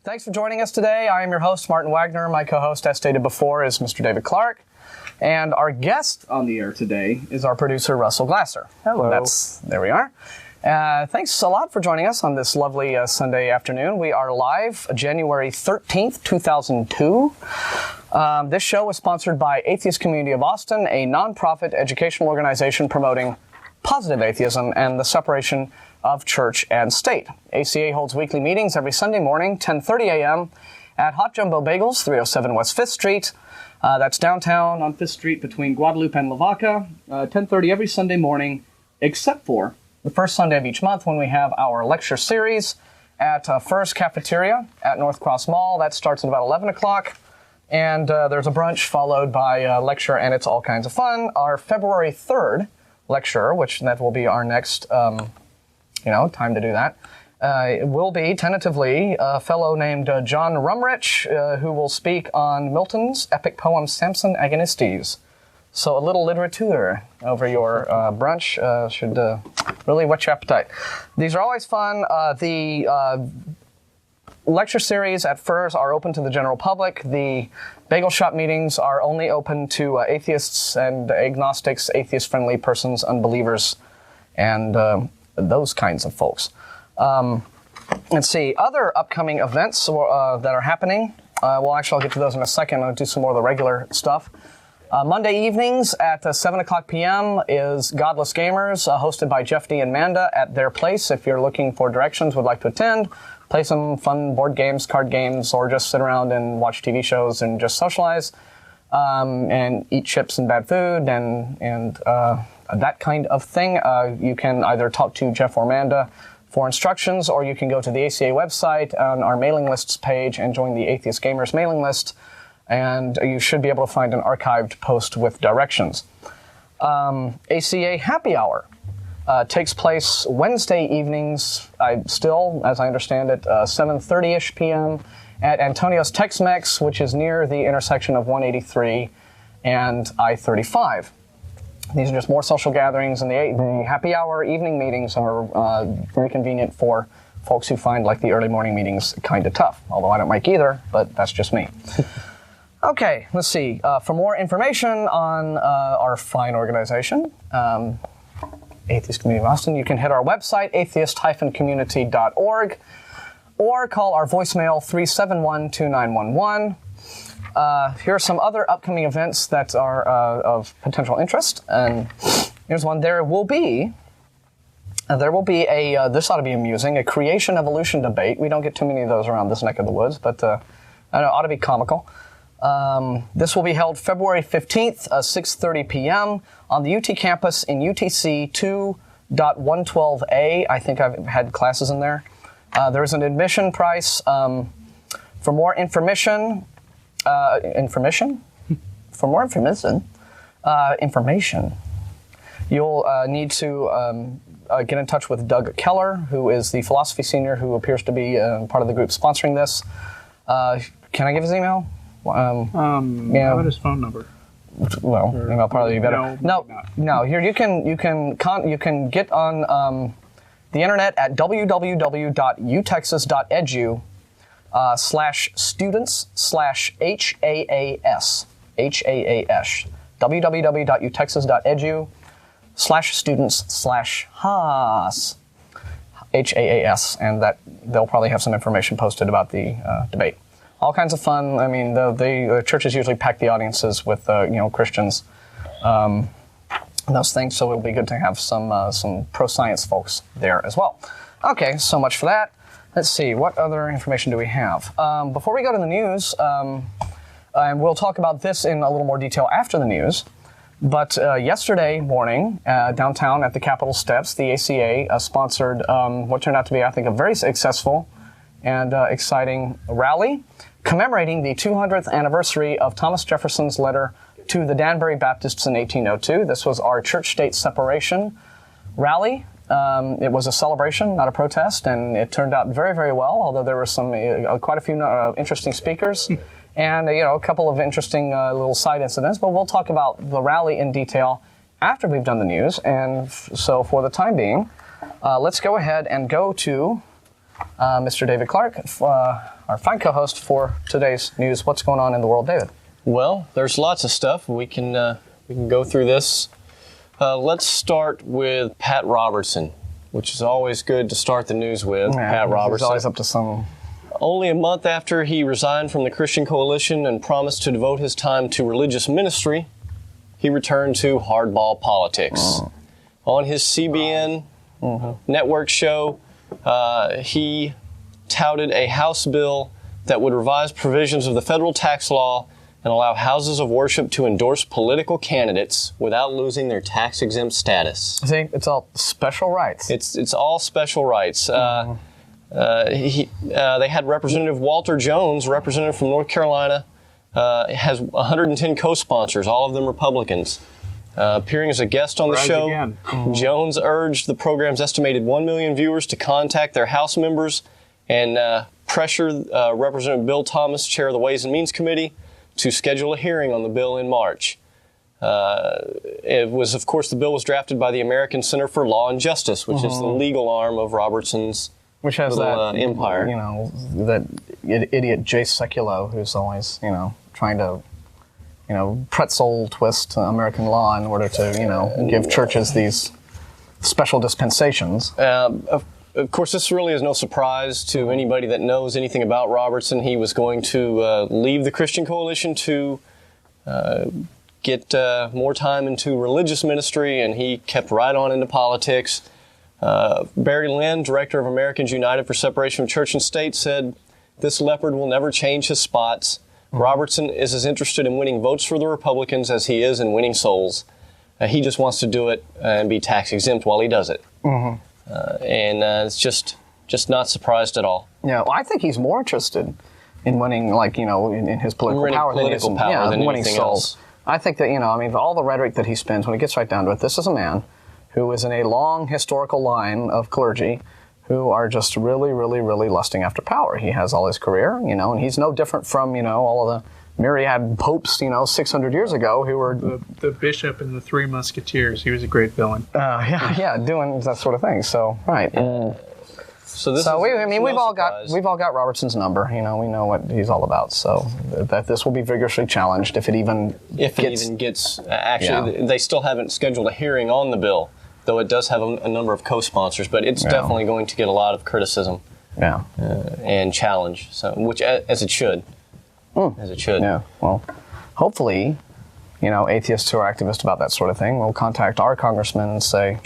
Thanks for joining us today. I am your host, Martin Wagner. My co-host, as stated before, is Mr. David Clark. And our guest on the air today is our producer, Russell Glasser. Hello. There we are. Thanks a lot for joining us on this lovely Sunday afternoon. We are live January 13th, 2002. This show was sponsored by Atheist Community of Austin, a nonprofit educational organization promoting positive atheism and the separation of church and state. ACA holds weekly meetings every Sunday morning, 10:30 a.m. at Hot Jumbo Bagels, 307 West 5th Street. That's downtown on 5th Street between Guadalupe and Lavaca, 10:30 every Sunday morning, except for the first Sunday of each month when we have our lecture series at First Cafeteria at North Cross Mall. That starts at about 11 o'clock. And there's a brunch followed by a lecture, and it's all kinds of fun. Our February 3rd lecture, which that will be our next time to do that. It will be, tentatively, a fellow named John Rumrich, who will speak on Milton's epic poem, Samson Agonistes. So a little literature over your brunch should really whet your appetite. These are always fun. The lecture series at FERS are open to the general public. The bagel shop meetings are only open to atheists and agnostics, atheist-friendly persons, unbelievers, and those kinds of folks. Let's see, other upcoming events that are happening. Well, actually, I'll get to those in a second. I'll do some more of the regular stuff. Monday evenings at 7 o'clock p.m. is Godless Gamers, hosted by Jeff D. and Manda at their place. If you're looking for directions, would like to attend, play some fun board games, card games, or just sit around and watch TV shows and just socialize, and eat chips and bad food and that kind of thing. You can either talk to Jeff or Manda for instructions, or you can go to the ACA website on our mailing lists page and join the Atheist Gamers mailing list, and you should be able to find an archived post with directions. ACA Happy Hour takes place Wednesday evenings, still, as I understand it, 7:30-ish p.m. at Antonio's Tex-Mex, which is near the intersection of 183 and I-35. These are just more social gatherings, and the happy hour evening meetings are very convenient for folks who find like the early morning meetings kind of tough, although I don't like either, but that's just me. Okay, let's see. For more information on our fine organization, Atheist Community of Austin, you can hit our website, atheist-community.org, or call our voicemail 371-2911. Here are some other upcoming events that are of potential interest, and here's one. There will be a, this ought to be amusing, a creation-evolution debate. We don't get too many of those around this neck of the woods, but I know, it ought to be comical. This will be held February 15th, 6:30 p.m. on the UT campus in UTC 2.112A. I think I've had classes in there. There's an admission price. For more information, you'll need to get in touch with Doug Keller, who is the philosophy senior who appears to be part of the group sponsoring this. Can I give his email? How about his phone number? Well, email probably better. No. Here you can get on the internet at www.utexas.edu. /students/HAAS. www.utexas.edu/students/HAAS. HAAS. And that they'll probably have some information posted about the debate. All kinds of fun. I mean, the churches usually pack the audiences with Christians, and those things. So it'll be good to have some pro-science folks there as well. Okay, so much for that. Let's see, what other information do we have? Before we go to the news, and we'll talk about this in a little more detail after the news, but yesterday morning, downtown at the Capitol steps, the ACA sponsored what turned out to be, I think, a very successful and exciting rally commemorating the 200th anniversary of Thomas Jefferson's letter to the Danbury Baptists in 1802. This was our church-state separation rally. It was a celebration, not a protest, and it turned out very, very well, although there were quite a few interesting speakers and a couple of interesting little side incidents, but we'll talk about the rally in detail after we've done the news. And so for the time being, let's go ahead and go to Mr. David Clark, our fine co-host for today's news. What's going on in the world, David? Well, there's lots of stuff. We can go through this. Let's start with Pat Robertson, which is always good to start the news with. Yeah, Pat Robertson. He's always up to some. Only a month after he resigned from the Christian Coalition and promised to devote his time to religious ministry, he returned to hardball politics. On his CBN network show, he touted a House bill that would revise provisions of the federal tax law and allow houses of worship to endorse political candidates without losing their tax-exempt status. See, it's all special rights. It's all special rights. They had Representative Walter Jones, representative from North Carolina, has 110 co-sponsors, all of them Republicans. Appearing as a guest on the show, Jones urged the program's estimated 1 million viewers to contact their House members and pressure Representative Bill Thomas, chair of the Ways and Means Committee, to schedule a hearing on the bill in March. It was, of course, the bill was drafted by the American Center for Law and Justice, which is the legal arm of Robertson's which has that empire. You know, that idiot Jay Sekulow, who's always, trying to, pretzel twist American law in order to, give churches these special dispensations. Of course, this really is no surprise to anybody that knows anything about Robertson. He was going to leave the Christian Coalition to get more time into religious ministry, and he kept right on into politics. Barry Lynn, director of Americans United for Separation of Church and State, said, "This leopard will never change his spots. Robertson is as interested in winning votes for the Republicans as he is in winning souls. He just wants to do it and be tax exempt while he does it." And it's just not surprised at all. Yeah, well, I think he's more interested in winning, in his political power than winning souls. I think that, all the rhetoric that he spends, when he gets right down to it, this is a man who is in a long historical line of clergy who are just really, really, really lusting after power. He has all his career, and he's no different from, all of the myriad popes, 600 years ago who were... The bishop and the Three Musketeers. He was a great villain. Doing that sort of thing. So, right. We've all got Robertson's number. We know what he's all about. So that this will be vigorously challenged if it even gets. Actually, they still haven't scheduled a hearing on the bill, though it does have a number of co-sponsors. But it's definitely going to get a lot of criticism. And challenge. So, which as it should. As it should. Yeah. Well, hopefully, atheists who are activists about that sort of thing will contact our congressman and say,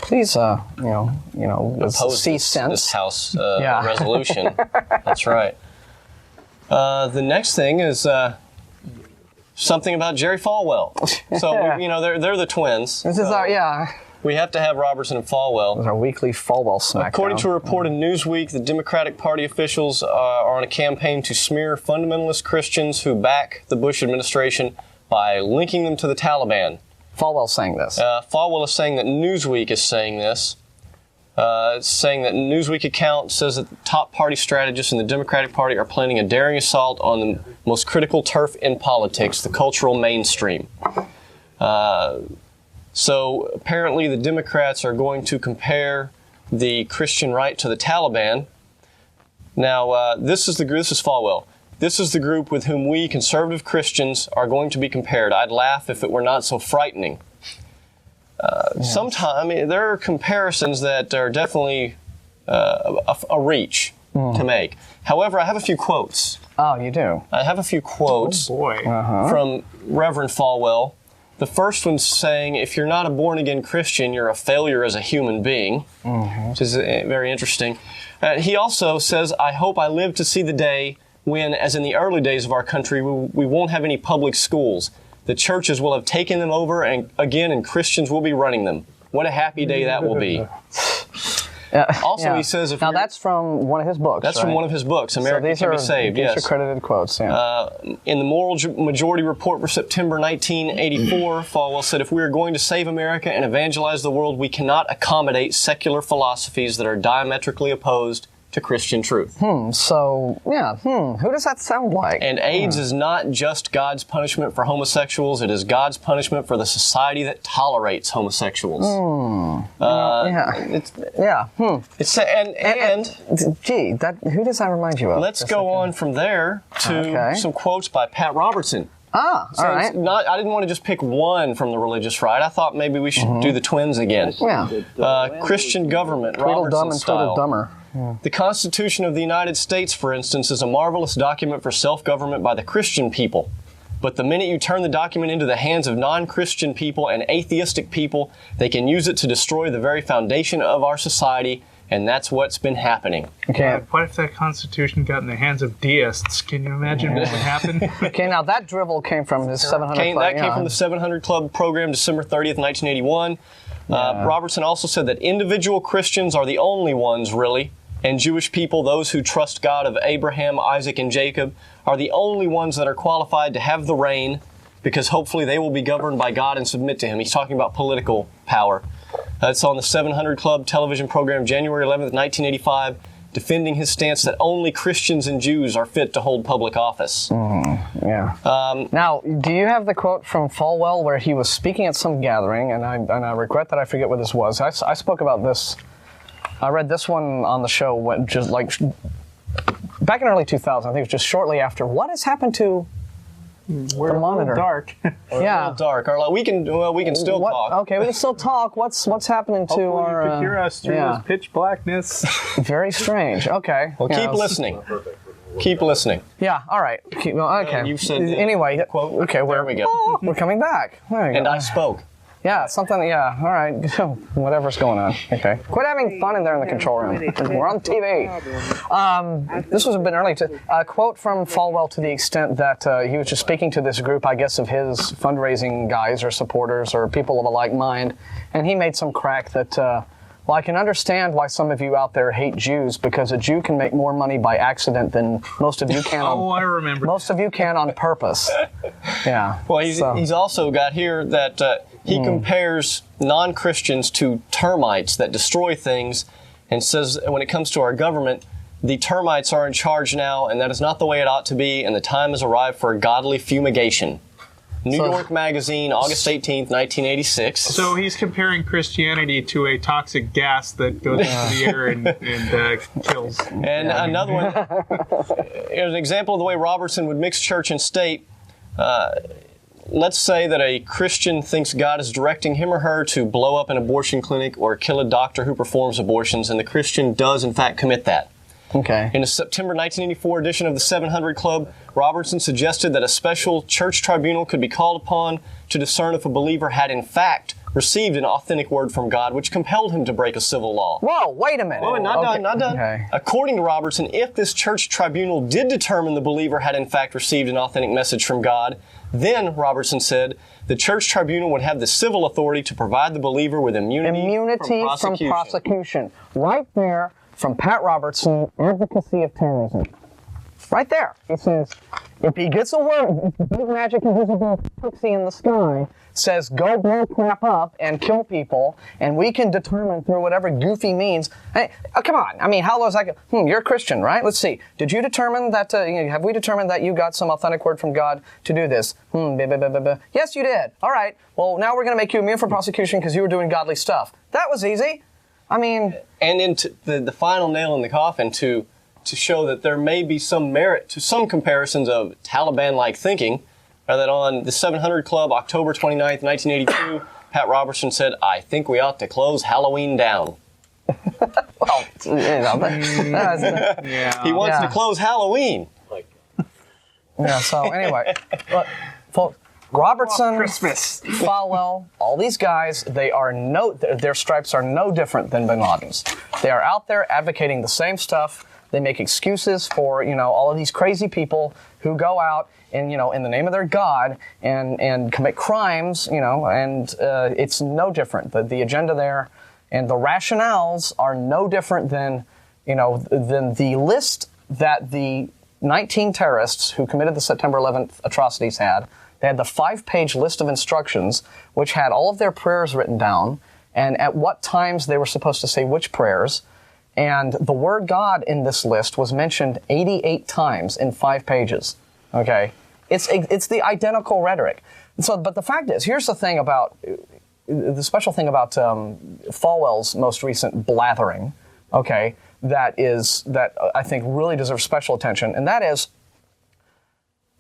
please, see sense. This House resolution. That's right. The next thing is something about Jerry Falwell. So, they're the twins. This is We have to have Robertson and Falwell. This is our weekly Falwell smackdown. According to a report in Newsweek, the Democratic Party officials are on a campaign to smear fundamentalist Christians who back the Bush administration by linking them to the Taliban. Falwell's saying this. Falwell is saying that Newsweek is saying this. It's saying that Newsweek account says that the top party strategists in the Democratic Party are planning a daring assault on the most critical turf in politics, the cultural mainstream. So apparently the Democrats are going to compare the Christian right to the Taliban. Now, this is Falwell. This is the group with whom we, conservative Christians, are going to be compared. I'd laugh if it were not so frightening. Sometimes there are comparisons that are definitely a reach to make. However, I have a few quotes. Oh, you do? I have a few quotes from Reverend Falwell. The first one's saying, if you're not a born-again Christian, you're a failure as a human being, which is very interesting. He also says, I hope I live to see the day when, as in the early days of our country, we won't have any public schools. The churches will have taken them over and Christians will be running them. What a happy day that will be. He says... that's from one of his books, That's from one of his books, America Can Be Saved, yes. These are credited quotes, in the Moral Majority Report for September 1984, Falwell said, if we are going to save America and evangelize the world, we cannot accommodate secular philosophies that are diametrically opposed to Christian truth. So, yeah, who does that sound like? And AIDS is not just God's punishment for homosexuals, it is God's punishment for the society that tolerates homosexuals. Gee, who does that remind you of? Let's go on from there to some quotes by Pat Robertson. All right. I didn't want to just pick one from the religious right. I thought maybe we should do the twins again. Yeah. Christian government, Robertson style. Dumber. Yeah. The Constitution of the United States, for instance, is a marvelous document for self-government by the Christian people. But the minute you turn the document into the hands of non-Christian people and atheistic people, they can use it to destroy the very foundation of our society, and that's what's been happening. Okay. What if that Constitution got in the hands of deists? Can you imagine what would happen? Okay, now that drivel came from the 700 Club. That came from the 700 Club program, December 30th, 1981. Robertson also said that individual Christians are the only ones, really, and Jewish people, those who trust God of Abraham, Isaac, and Jacob, are the only ones that are qualified to have the reign, because hopefully they will be governed by God and submit to Him. He's talking about political power. That's on the 700 Club television program, January 11th, 1985, defending his stance that only Christians and Jews are fit to hold public office. Now, do you have the quote from Falwell where he was speaking at some gathering, and I regret that I forget what this was. I spoke about this. I read this one on the show back in early 2000. I think it was just shortly after. What has happened to We're the monitor? A little dark. A little dark. We can still talk. Okay, we can still talk. What's happening to Hopefully our? You can hear us through this pitch blackness. Very strange. Okay. Well, keep listening. Keep listening. Yeah. All right. Okay. You said anyway. Quote. Okay. There we go. We're coming back. There you and go. I spoke. Yeah, something, yeah, all right, whatever's going on, okay. Quit having fun in there in the control room. We're on TV. This was a bit early. A quote from Falwell to the extent that he was just speaking to this group, I guess, of his fundraising guys or supporters or people of a like mind, and he made some crack that, well, I can understand why some of you out there hate Jews, because a Jew can make more money by accident than most of you can I remember. Most of you can on purpose. Yeah. Well, he's also got here that he compares non-Christians to termites that destroy things, and says when it comes to our government, the termites are in charge now, and that is not the way it ought to be, and the time has arrived for godly fumigation. New York Magazine, August 18th, 1986. So he's comparing Christianity to a toxic gas that goes into the air and kills. And another one, here's an example of the way Robertson would mix church and state. Let's say that a Christian thinks God is directing him or her to blow up an abortion clinic or kill a doctor who performs abortions, and the Christian does, in fact, commit that. Okay. In a September 1984 edition of the 700 Club, Robertson suggested that a special church tribunal could be called upon to discern if a believer had, in fact, received an authentic word from God which compelled him to break a civil law. Whoa, wait a minute. Wait, not done. Okay. According to Robertson, if this church tribunal did determine the believer had, in fact, received an authentic message from God, then, Robertson said, the church tribunal would have the civil authority to provide the believer with immunity from prosecution. Right there. From Pat Robertson, Advocacy of Terrorism. Right there. He says, if he gets a word, big magic invisible pixie in the sky says, go blow crap up and kill people, and we can determine through whatever goofy means. Hey, come on. I mean, how low is that? You're a Christian, right? Let's see. Did you determine that, have we determined that you got some authentic word from God to do this? Yes, you did. All right. Well, now we're going to make you immune from prosecution because you were doing godly stuff. That was easy. I mean... And into the final nail in the coffin to show that there may be some merit to some comparisons of Taliban-like thinking, that on the 700 Club, October 29th, 1982, Pat Robertson said, I think we ought to close Halloween down. Well, he wants to close Halloween. Yeah, so anyway, folks, Robertson, Christmas, Falwell, all these guys, their stripes are no different than Bin Laden's. They are out there advocating the same stuff. They make excuses for, all of these crazy people who go out and, in the name of their God and commit crimes, and it's no different. The agenda there and the rationales are no different than the list that the 19 terrorists who committed the September 11th atrocities had. They had the 5-page list of instructions, which had all of their prayers written down, and at what times they were supposed to say which prayers, And the word God in this list was mentioned 88 times in 5 pages. Okay? It's the identical rhetoric. So, but the fact is, here's the thing about, the special thing about Falwell's most recent blathering, okay, that I think really deserves special attention, and that is,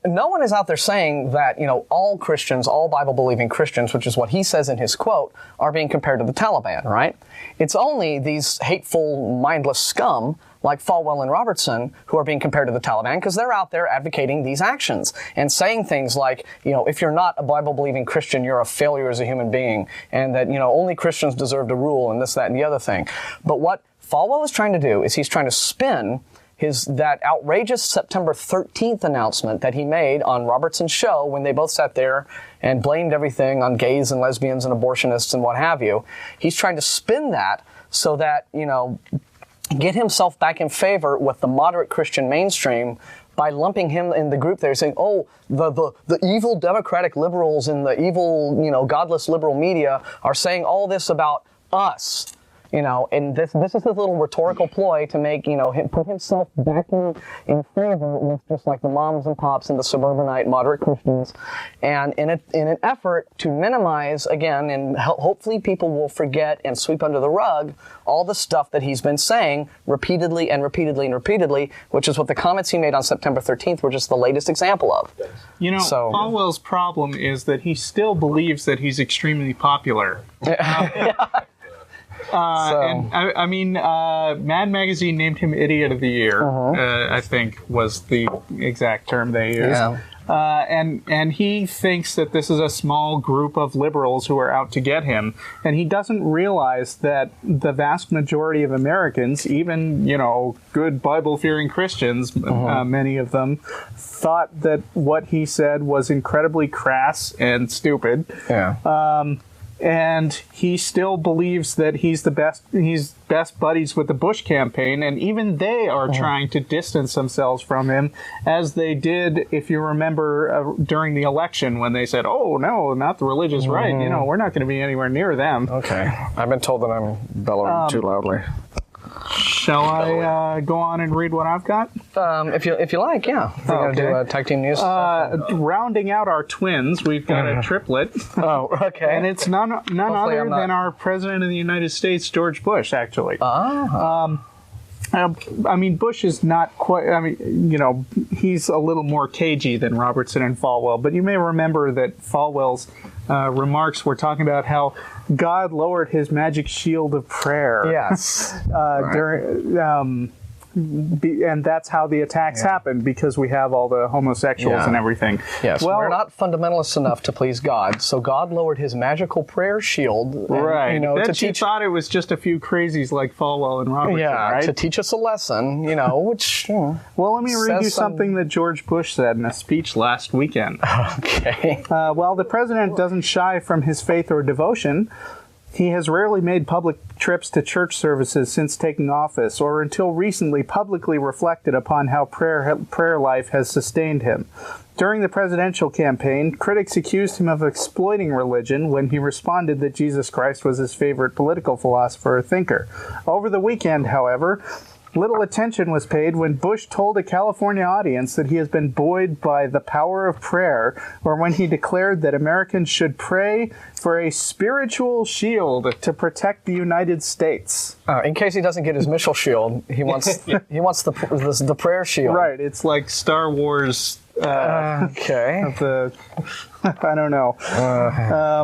no one is out there saying that, all Christians, all Bible-believing Christians, which is what he says in his quote, are being compared to the Taliban, right? It's only these hateful, mindless scum like Falwell and Robertson who are being compared to the Taliban because they're out there advocating these actions and saying things like, if you're not a Bible-believing Christian, you're a failure as a human being, and that, only Christians deserve to rule, and this, that, and the other thing. But what Falwell is trying to do is he's trying to spin that outrageous September 13th announcement that he made on Robertson's show when they both sat there and blamed everything on gays and lesbians and abortionists and what have you. He's trying to spin that so that, get himself back in favor with the moderate Christian mainstream by lumping him in the group there, saying, oh, the evil democratic liberals and the evil, godless liberal media are saying all this about us. And this is his little rhetorical ploy to make, him put himself back in favor with just like the moms and pops and the suburbanite moderate Christians, and in an effort to minimize, again, and hopefully people will forget and sweep under the rug all the stuff that he's been saying repeatedly and repeatedly and repeatedly, which is what the comments he made on September 13th were just the latest example of. Falwell's problem is that he still believes that he's extremely popular. And Mad Magazine named him Idiot of the Year, I think was the exact term they used. Yeah. And he thinks that this is a small group of liberals who are out to get him. And he doesn't realize that the vast majority of Americans, even, good Bible-fearing Christians, many of them, thought that what he said was incredibly crass and stupid. Yeah. And he still believes that he's best buddies with the Bush campaign, and even they are trying to distance themselves from him, as they did, if you remember, during the election when they said, oh, no, not the religious right, we're not going to be anywhere near them. Okay. I've been told that I'm bellowing too loudly. Shall I go on and read what I've got? If you like, yeah. We're going to do tag team news. Rounding out our twins, we've got a triplet. Oh, okay. And it's none other than our President of the United States, George Bush, actually. Bush is not quite, he's a little more cagey than Robertson and Falwell, but you may remember that Falwell's remarks were talking about how God lowered his magic shield of prayer. Yes. And that's how the attacks happened, because we have all the homosexuals and everything. Yes, well, we're not fundamentalists enough to please God, so God lowered his magical prayer shield. And, right. Then she thought it was just a few crazies like Falwell and Robertson, right? To teach us a lesson, which... well, let me read you something that George Bush said in a speech last weekend. Okay. While the president doesn't shy from his faith or devotion, he has rarely made public trips to church services since taking office, or until recently publicly reflected upon how prayer life has sustained him. During the presidential campaign, critics accused him of exploiting religion when he responded that Jesus Christ was his favorite political philosopher or thinker. Over the weekend, however, little attention was paid when Bush told a California audience that he has been buoyed by the power of prayer, or when he declared that Americans should pray for a spiritual shield to protect the United States. In case he doesn't get his missile shield, he wants the prayer shield. Right, it's like Star Wars. Okay. I don't know.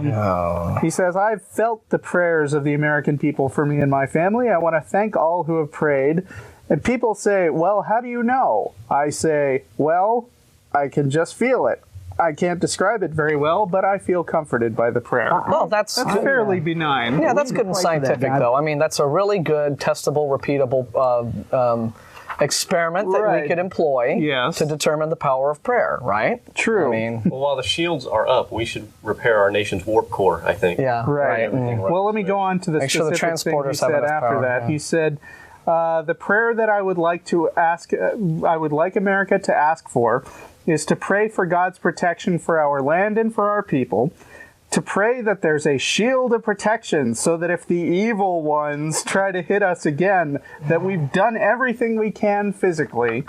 No. He says, I've felt the prayers of the American people for me and my family. I want to thank all who have prayed. And people say, well, how do you know? I say, well, I can just feel it. I can't describe it very well, but I feel comforted by the prayer. Well, that's fairly benign. Yeah, that's good and scientific, though. I mean, that's a really good, testable, repeatable experiment that we could employ to determine the power of prayer, right? True. I mean, well, while the shields are up, we should repair our nation's warp core, I think. Yeah, right. Well, let me go on to the specific thing he said after that. He said, the prayer that I would like America to ask for is to pray for God's protection for our land and for our people, to pray that there's a shield of protection so that if the evil ones try to hit us again, that we've done everything we can physically,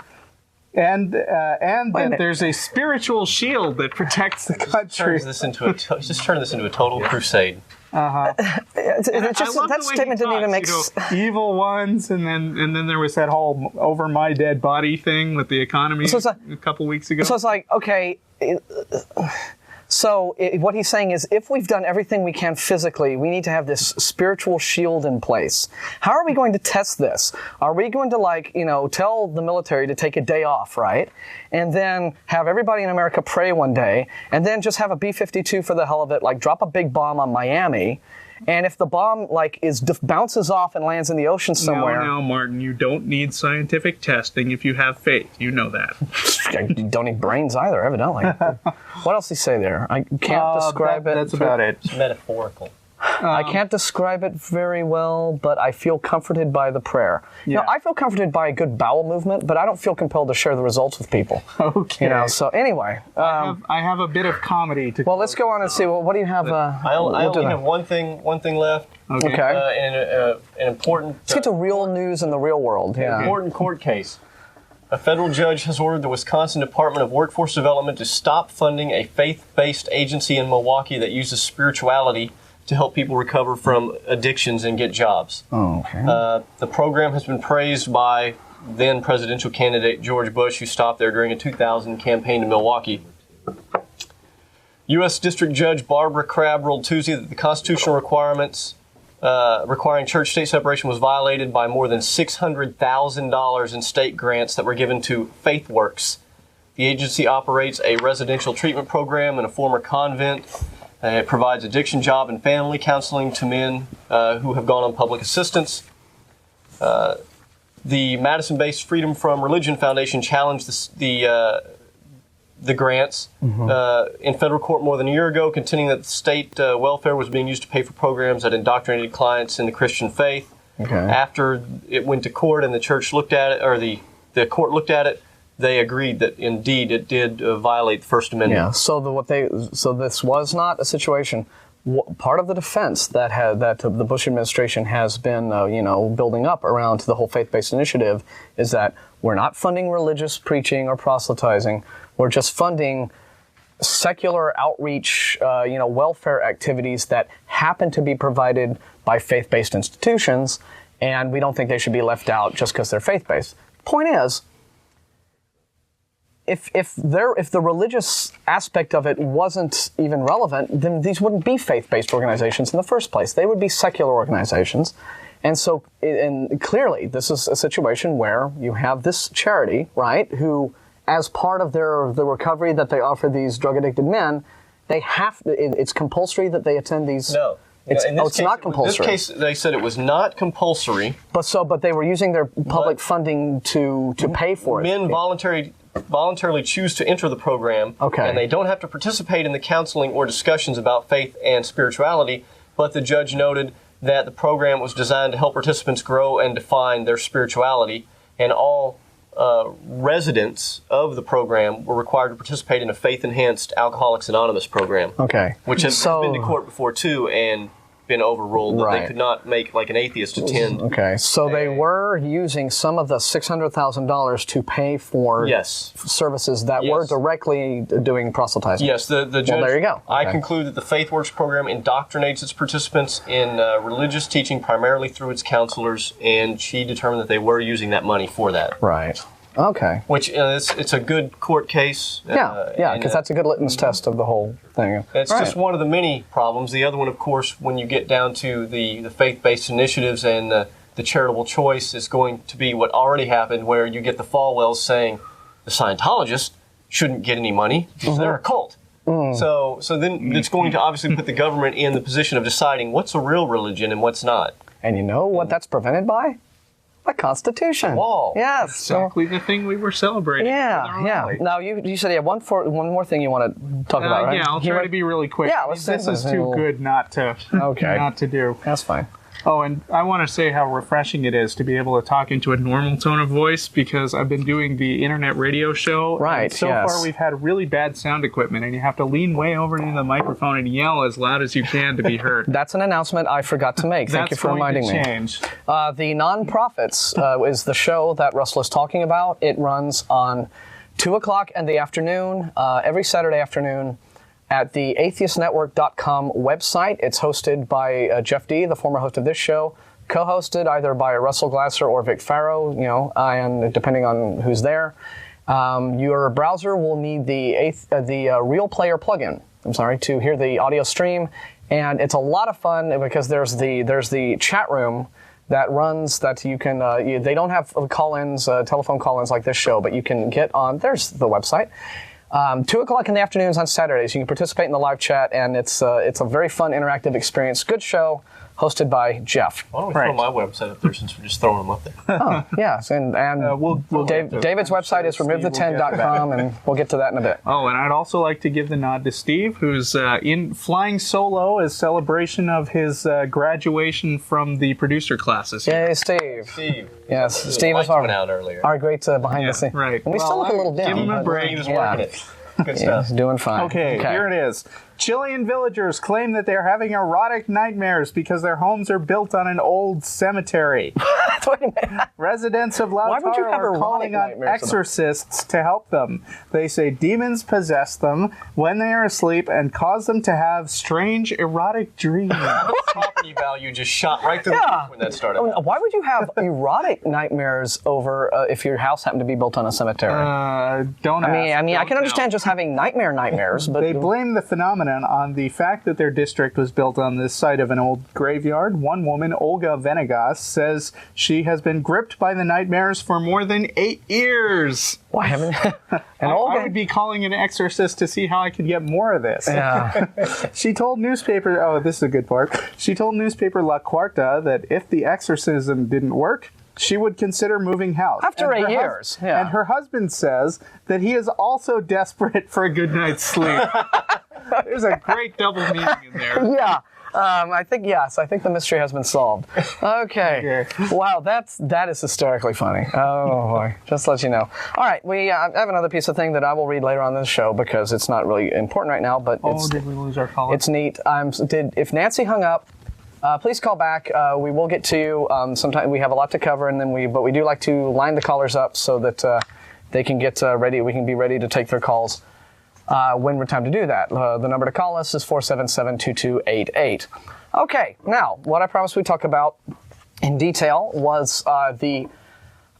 and that there's a spiritual shield that protects the country. Just turn this into a total crusade. That statement didn't even make sense. Evil ones, and then there was that whole over my dead body thing with the economy a couple weeks ago. So it's like, okay. What he's saying is, if we've done everything we can physically, we need to have this spiritual shield in place. How are we going to test this? Are we going to, tell the military to take a day off, right? And then have everybody in America pray one day, and then just have a B-52 for the hell of it, drop a big bomb on Miami, and if the bomb, bounces off and lands in the ocean somewhere... No, Martin, you don't need scientific testing if you have faith. You know that. You don't need brains either, evidently. What else did he say there? I can't describe it. That's about it. It's metaphorical. I can't describe it very well, but I feel comforted by the prayer. Yeah. I feel comforted by a good bowel movement, but I don't feel compelled to share the results with people. Okay. So anyway. I have a bit of comedy to... Well, let's go on and see. Well, what do you have? I only have one thing left. Okay. An important... Let's get to real news in the real world. Yeah. Important court case. A federal judge has ordered the Wisconsin Department of Workforce Development to stop funding a faith-based agency in Milwaukee that uses spirituality to help people recover from addictions and get jobs. Oh, okay. The program has been praised by then presidential candidate George Bush, who stopped there during a 2000 campaign in Milwaukee. U.S. District Judge Barbara Crabb ruled Tuesday that the constitutional requirements requiring church-state separation was violated by more than $600,000 in state grants that were given to FaithWorks. The agency operates a residential treatment program in a former convent. It provides addiction, job, and family counseling to men who have gone on public assistance. The Madison-based Freedom from Religion Foundation challenged the grants in federal court more than a year ago, contending that the state welfare was being used to pay for programs that indoctrinated clients in the Christian faith. Okay. After it went to court and the church looked at it, or the court looked at it, they agreed that indeed it did violate the First Amendment. Yeah. So this was not a situation. Part of the defense that the Bush administration has been building up around the whole faith-based initiative is that we're not funding religious preaching or proselytizing. We're just funding secular outreach, welfare activities that happen to be provided by faith-based institutions, and we don't think they should be left out just because they're faith-based. Point is, if the religious aspect of it wasn't even relevant, then these wouldn't be faith-based organizations in the first place. They would be secular organizations. And so, and clearly, this is a situation where you have this charity, right, who, as part of the recovery that they offer these drug-addicted men, it's compulsory that they attend these... No. It's not compulsory. In this case, they said it was not compulsory. But they were using their public funding to pay for it. Men voluntarily choose to enter the program, and they don't have to participate in the counseling or discussions about faith and spirituality, but the judge noted that the program was designed to help participants grow and define their spirituality, and all residents of the program were required to participate in a faith-enhanced Alcoholics Anonymous program, which has been to court before, too, and been overruled, that they could not make an atheist attend. Okay, so they were using some of the $600,000 to pay for services that were directly doing proselytizing. Yes, the judge, well, there you go. I conclude that the FaithWorks program indoctrinates its participants in religious teaching primarily through its counselors, and she determined that they were using that money for that. Right. Okay. Which, it's a good court case. Because that's a good litmus test of the whole thing. It's just one of the many problems. The other one, of course, when you get down to the faith-based initiatives and the charitable choice, is going to be what already happened, where you get the Falwells saying the Scientologists shouldn't get any money because they're a cult. So then it's going to obviously put the government in the position of deciding what's a real religion and what's not. And you know what that's prevented by? The Constitution. Whoa. Yes. Exactly the thing we were celebrating. Yeah. Now, you said you have one more thing you want to talk about, right? Yeah, I'll try to be really quick. Yeah, this is too good not to do. That's fine. Oh, and I want to say how refreshing it is to be able to talk into a normal tone of voice, because I've been doing the internet radio show. Right, and so far we've had really bad sound equipment, and you have to lean way over into the microphone and yell as loud as you can to be heard. That's an announcement I forgot to make. Thank you for reminding me. Change. The Non-Profits is the show that Russell is talking about. It runs on 2 o'clock in the afternoon, every Saturday afternoon, at the atheistnetwork.com website. It's hosted by Jeff D., the former host of this show, co-hosted either by Russell Glasser or Vic Farrow, and depending on who's there. Your browser will need the Real Player plugin, to hear the audio stream, and it's a lot of fun because there's the chat room that runs that you can, they don't have call-ins, telephone call-ins like this show, but you can get on, there's the website. 2 o'clock in the afternoons on Saturdays. You can participate in the live chat, and it's a very fun, interactive experience. Good show, hosted by Jeff. Why don't we throw my website up there since we're just throwing them up there? Oh, yes. And David's website is removethe10.com, and we'll get to that in a bit. Oh, and I'd also like to give the nod to Steve, who's in flying solo as celebration of his graduation from the producer classes. Yay, Steve. Steve. Yes, Steve is our great behind the scenes. Right. And we still look a little dim. Give him a break. He was working it. Good stuff. He's doing fine. Okay, here it is. Chilean villagers claim that they're having erotic nightmares because their homes are built on an old cemetery. Wait a minute. Residents of Lautaro are calling on exorcists to help them. They say demons possess them when they are asleep and cause them to have strange erotic dreams. Property value just shot right to the roof when that started. Why would you have erotic nightmares over if your house happened to be built on a cemetery? I can understand just having nightmares, but they blame the phenomenon on the fact that their district was built on this site of an old graveyard. One woman, Olga Venegas, says she has been gripped by the nightmares for more than 8 years. Why haven't? I would be calling an exorcist to see how I could get more of this. Yeah. She told newspaper, this is a good part. She told newspaper La Cuarta that if the exorcism didn't work, she would consider moving house. After 8 years. Yeah. And her husband says that he is also desperate for a good night's sleep. There's a great double meaning in there. Yeah. I think the mystery has been solved. Okay. Wow, that is hysterically funny. Oh boy, just to let you know. All right, I have another piece of thing that I will read later on this show because it's not really important right now, but did we lose our caller? It's neat. If Nancy hung up, please call back. We will get to you. Sometime we have a lot to cover, but we do like to line the callers up so that they can get ready. We can be ready to take their calls when we're time to do that. The number to call us is 477-2288. Okay, now what I promised we'd talk about in detail was the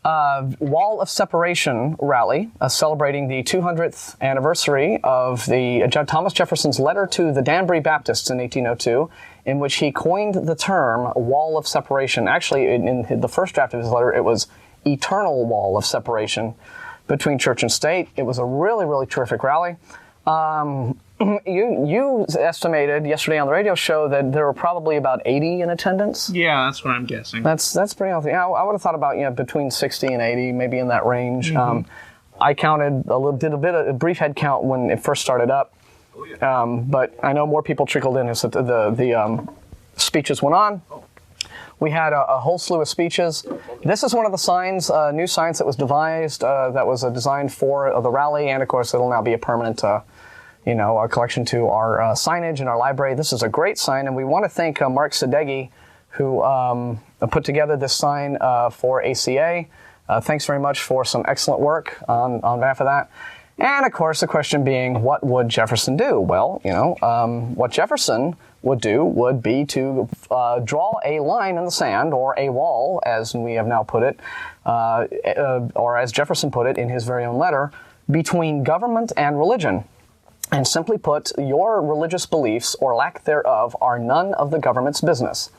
Wall of Separation rally, celebrating the 200th anniversary of the Thomas Jefferson's letter to the Danbury Baptists in 1802, in which he coined the term Wall of Separation. Actually, in the first draft of his letter, it was Eternal Wall of Separation between church and state. It was a really, really terrific rally. You estimated yesterday on the radio show that there were probably about 80 in attendance. Yeah, that's what I'm guessing. That's pretty healthy. I would have thought about between 60 and 80, maybe in that range. Mm-hmm. I counted did a brief head count when it first started up, but I know more people trickled in as the speeches went on. We had a whole slew of speeches. This is one of the signs, new signs that was devised, that was designed for the rally, and of course it'll now be a permanent, a collection to our signage in our library. This is a great sign, and we want to thank Mark Sadeghi, who put together this sign for ACA. Thanks very much for some excellent work on behalf of that. And of course, the question being, what would Jefferson do? Well, what Jefferson would do would be to draw a line in the sand, or a wall, as we have now put it, or as Jefferson put it in his very own letter, between government and religion. And simply put, your religious beliefs, or lack thereof, are none of the government's business.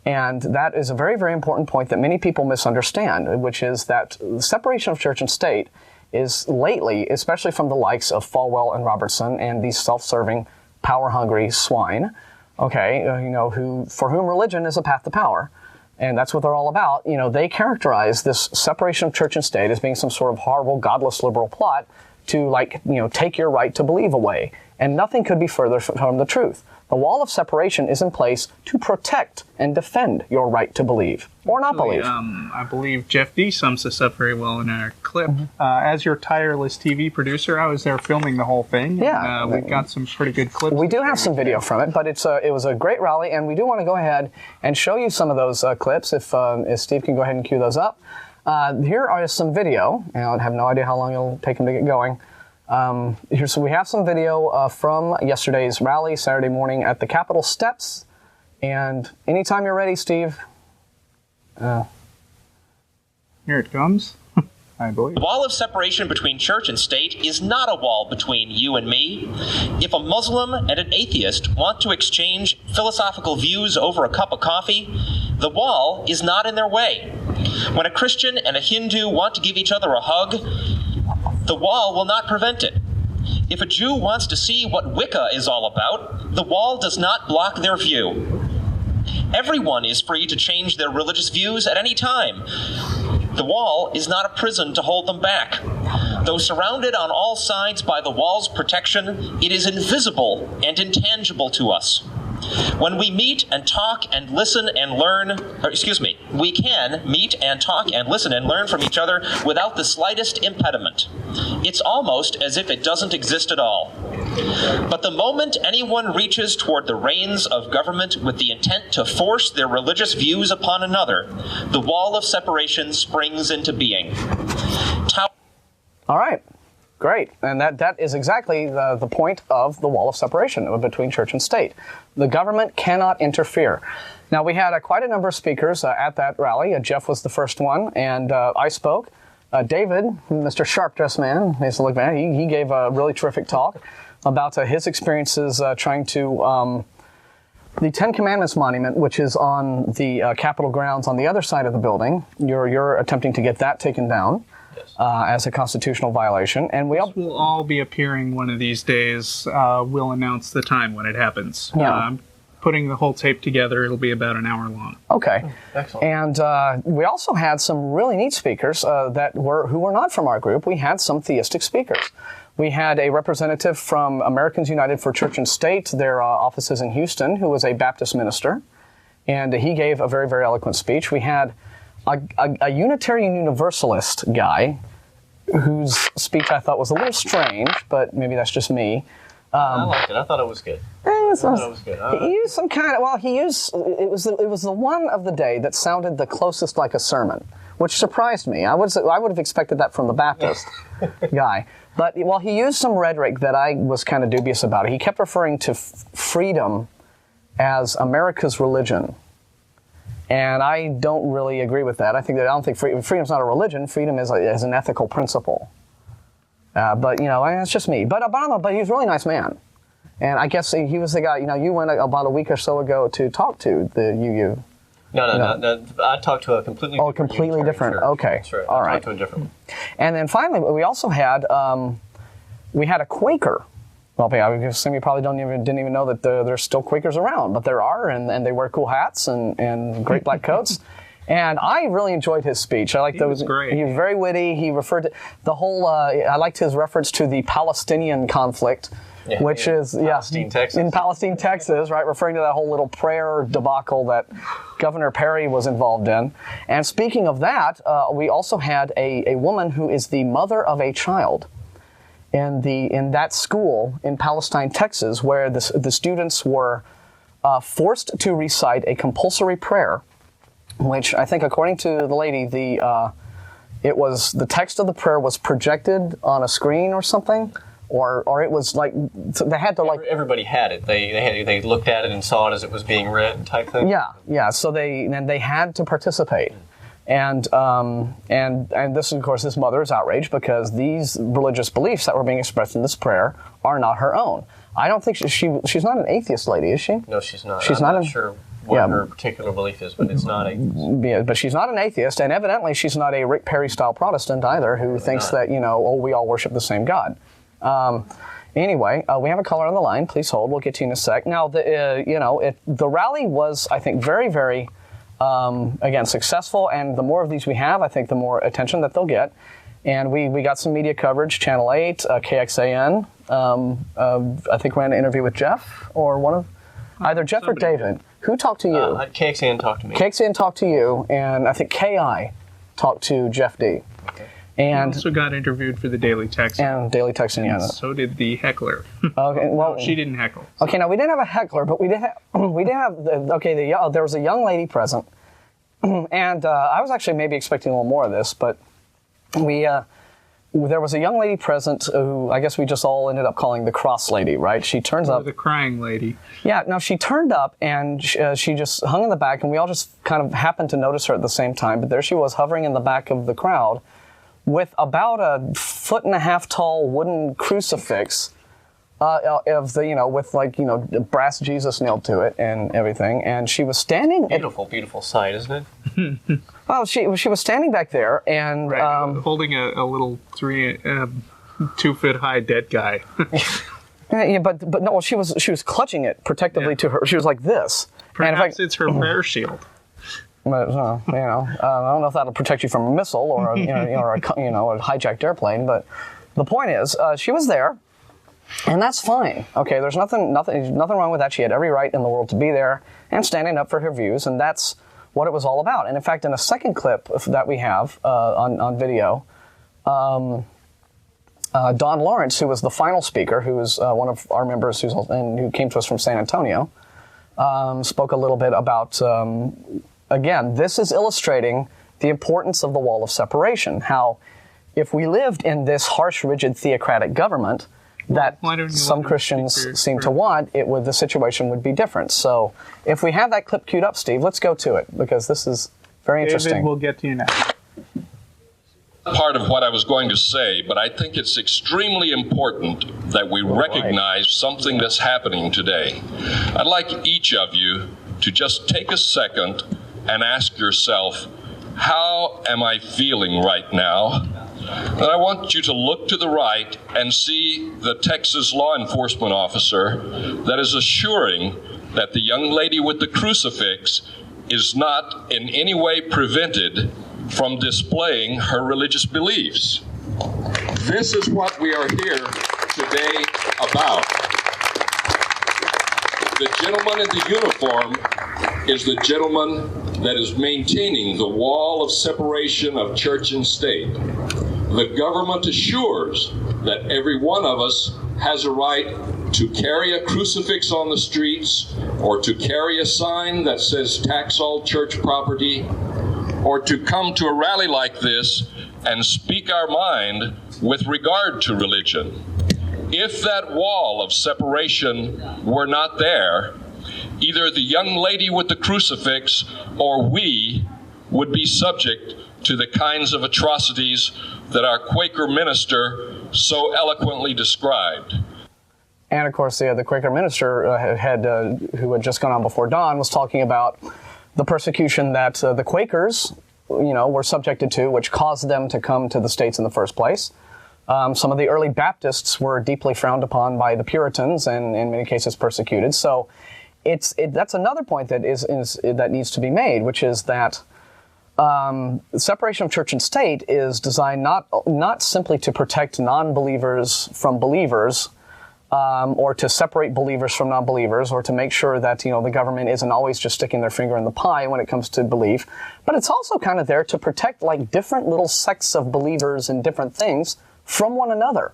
And that is a very, very important point that many people misunderstand, which is that the separation of church and state is lately, especially from the likes of Falwell and Robertson and these self-serving, power-hungry swine, for whom religion is a path to power. And that's what they're all about. They characterize this separation of church and state as being some sort of horrible, godless liberal plot to, take your right to believe away. And nothing could be further from the truth. The wall of separation is in place to protect and defend your right to believe or not believe. I believe Jeff D sums this up very well in our clip. As your tireless TV producer, I was there filming the whole thing. Yeah. We've got some pretty good clips. We do have some video from it, but it was a great rally, and we do want to go ahead and show you some of those clips if Steve can go ahead and cue those up. Here are some video, and I have no idea how long it'll take him to get going. So we have some video from yesterday's rally, Saturday morning at the Capitol steps. And anytime you're ready, Steve. Here it comes. I believe. The wall of separation between church and state is not a wall between you and me. If a Muslim and an atheist want to exchange philosophical views over a cup of coffee, the wall is not in their way. When a Christian and a Hindu want to give each other a hug, the wall will not prevent it. If a Jew wants to see what Wicca is all about, the wall does not block their view. Everyone is free to change their religious views at any time. The wall is not a prison to hold them back. Though surrounded on all sides by the wall's protection, it is invisible and intangible to us. When we meet and talk and listen and learn, we can meet and talk and listen and learn from each other without the slightest impediment. It's almost as if it doesn't exist at all. But the moment anyone reaches toward the reins of government with the intent to force their religious views upon another, the wall of separation springs into being. All right. Great. And that is exactly the point of the wall of separation between church and state. The government cannot interfere. Now, we had quite a number of speakers at that rally. Jeff was the first one, and I spoke. David, Mr. Sharp-Dressed Man, he gave a really terrific talk about his experiences trying to... the Ten Commandments monument, which is on the Capitol grounds on the other side of the building, you're attempting to get that taken down. As a constitutional violation, and this will all be appearing one of these days. We'll announce the time when it happens. Yeah. Putting the whole tape together, it'll be about an hour long. Okay. Excellent. And we also had some really neat speakers who were not from our group. We had some theistic speakers. We had a representative from Americans United for Church and State, their offices in Houston, who was a Baptist minister, and he gave a very, very eloquent speech. We had a Unitarian Universalist guy whose speech I thought was a little strange, but maybe that's just me. I liked it. I thought it was good. He used some kind of, it was the one of the day that sounded the closest like a sermon, which surprised me. I would have expected that from the Baptist guy. But, he used some rhetoric that I was kind of dubious about. He kept referring to freedom as America's religion. And I don't really agree with that. I don't think freedom's not a religion. Freedom is an ethical principle. But it's just me. But he was a really nice man. And I guess he was the guy. You went about a week or so ago to talk to the UU. No. I talked to a completely different. Church. Okay, That's right. all I right. talked to a different one. And then finally, we also had a Quaker. Well, I assume you probably didn't even know that there's still Quakers around, but there are, and they wear cool hats and great black coats. And I really enjoyed his speech. I liked those. Was great. He was very witty. He referred to the whole. I liked his reference to the Palestinian conflict, which is Texas. in Palestine, Texas, right? Referring to that whole little prayer debacle that Governor Perry was involved in. And speaking of that, we also had a woman who is the mother of a child in that school in Palestine, Texas, where the students were forced to recite a compulsory prayer, which I think, according to the lady, the text of the prayer was projected on a screen or something, or it was like they had to like everybody had it. They looked at it and saw it as it was being read, type thing. Yeah. So they had to participate. And this, of course, this mother is outraged because these religious beliefs that were being expressed in this prayer are not her own. I don't think she's not an atheist lady, is she? No, she's not. I'm not sure what her particular belief is, but it's not atheist. Yeah, but she's not an atheist, and evidently she's not a Rick Perry-style Protestant either, who thinks that, we all worship the same God. Anyway, we have a caller on the line. Please hold. We'll get to you in a sec. Now, the rally was, I think, very, very... again, successful, and the more of these we have, I think the more attention that they'll get. And we got some media coverage, Channel 8, KXAN. I think ran an interview with Jeff, or one of... Either Jeff or David. Did. Who talked to you? KXAN talked to me. KXAN talked to you, and I think KI talked to Jeff D. Okay. And he also got interviewed for the Daily Texan. And Daily Texan, yeah. So did the heckler. Okay, well, no, she didn't heckle. Okay, now we didn't have a heckler, but we did have there was a young lady present, and I was actually maybe expecting a little more of this, but there was a young lady present who I guess we just all ended up calling the cross lady, right? She turns up. The crying lady. Yeah, no, she turned up and she just hung in the back, and we all just kind of happened to notice her at the same time. But there she was, hovering in the back of the crowd with about a 1.5 foot tall wooden crucifix with brass Jesus nailed to it and everything. And she was standing. Beautiful sight, isn't it? Well, she was standing back there and holding a little 2 foot high dead guy. Yeah, but no, she was clutching it protectively to her. She was like this. Perhaps it's her prayer shield. But, I don't know if that'll protect you from a missile or a hijacked airplane. But the point is, she was there, and that's fine. Okay, there's nothing wrong with that. She had every right in the world to be there and standing up for her views, and that's what it was all about. And in fact, in a second clip that we have on video, Don Lawrence, who was the final speaker, who was one of our members who came to us from San Antonio, spoke a little bit about. Again, this is illustrating the importance of the wall of separation. How, if we lived in this harsh, rigid, theocratic government that some Christians seem to want, the situation would be different. So, if we have that clip queued up, Steve, let's go to it, because this is very interesting. David, we'll get to you now. Part of what I was going to say, but I think it's extremely important that we recognize something that's happening today. I'd like each of you to just take a second and ask yourself, how am I feeling right now? And I want you to look to the right and see the Texas law enforcement officer that is assuring that the young lady with the crucifix is not in any way prevented from displaying her religious beliefs. This is what we are here today about. The gentleman in the uniform is the gentleman that is maintaining the wall of separation of church and state. The government assures that every one of us has a right to carry a crucifix on the streets, or to carry a sign that says tax all church property, or to come to a rally like this and speak our mind with regard to religion. If that wall of separation were not there, either the young lady with the crucifix or we would be subject to the kinds of atrocities that our Quaker minister so eloquently described. And of course, the Quaker minister who had just gone on before Don was talking about the persecution that the Quakers, were subjected to, which caused them to come to the States in the first place. Some of the early Baptists were deeply frowned upon by the Puritans and in many cases persecuted. So that's another point that that needs to be made, which is that separation of church and state is designed not simply to protect non-believers from believers, or to separate believers from non-believers, or to make sure that the government isn't always just sticking their finger in the pie when it comes to belief, but it's also kind of there to protect different little sects of believers in different things from one another.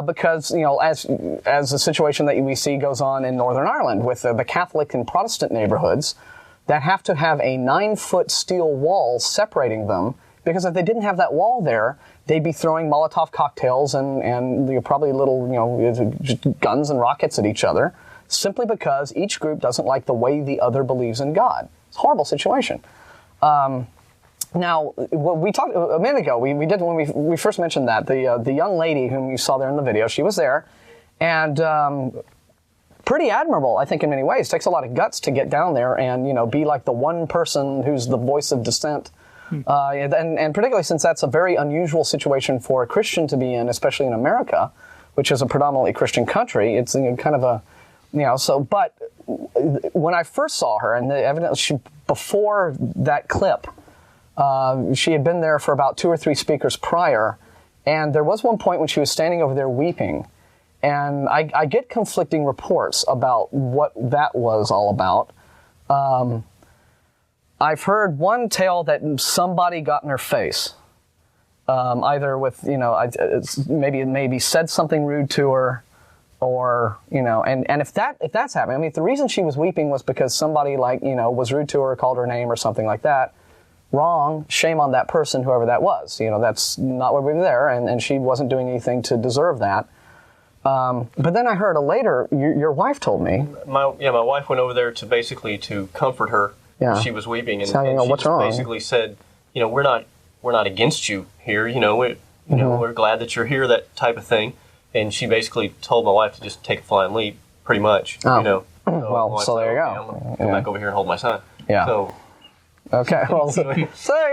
Because, as the situation that we see goes on in Northern Ireland with the Catholic and Protestant neighborhoods that have to have a 9-foot steel wall separating them, because if they didn't have that wall there, they'd be throwing Molotov cocktails and probably little, just guns and rockets at each other, simply because each group doesn't like the way the other believes in God. It's a horrible situation. Now, what we talked a minute ago, we did when we first mentioned that the young lady whom you saw there in the video, she was there, and pretty admirable, I think, in many ways. It takes a lot of guts to get down there and be like the one person who's the voice of dissent, and particularly since that's a very unusual situation for a Christian to be in, especially in America, which is a predominantly Christian country. It's kind of a But when I first saw her, and evidently before that clip. She had been there for about 2 or 3 speakers prior, and there was one point when she was standing over there weeping, And I get conflicting reports about what that was all about. I've heard one tale that somebody got in her face, either with, maybe said something rude to her, or, and if that's happening, I mean, if the reason she was weeping was because somebody was rude to her, called her name or something like that, wrong, shame on that person, whoever that was. That's not why we were there, and she wasn't doing anything to deserve that. But then I heard later, your wife told me. My wife went over there to comfort her. Yeah. She was weeping, and she what's wrong? Basically said, we're not against you here. We're glad that you're here, that type of thing. And she basically told my wife to just take a flying leap, pretty much. Oh. So there you go. I'm going to go back over here and hold my son. Yeah. So. Okay. Well, so there you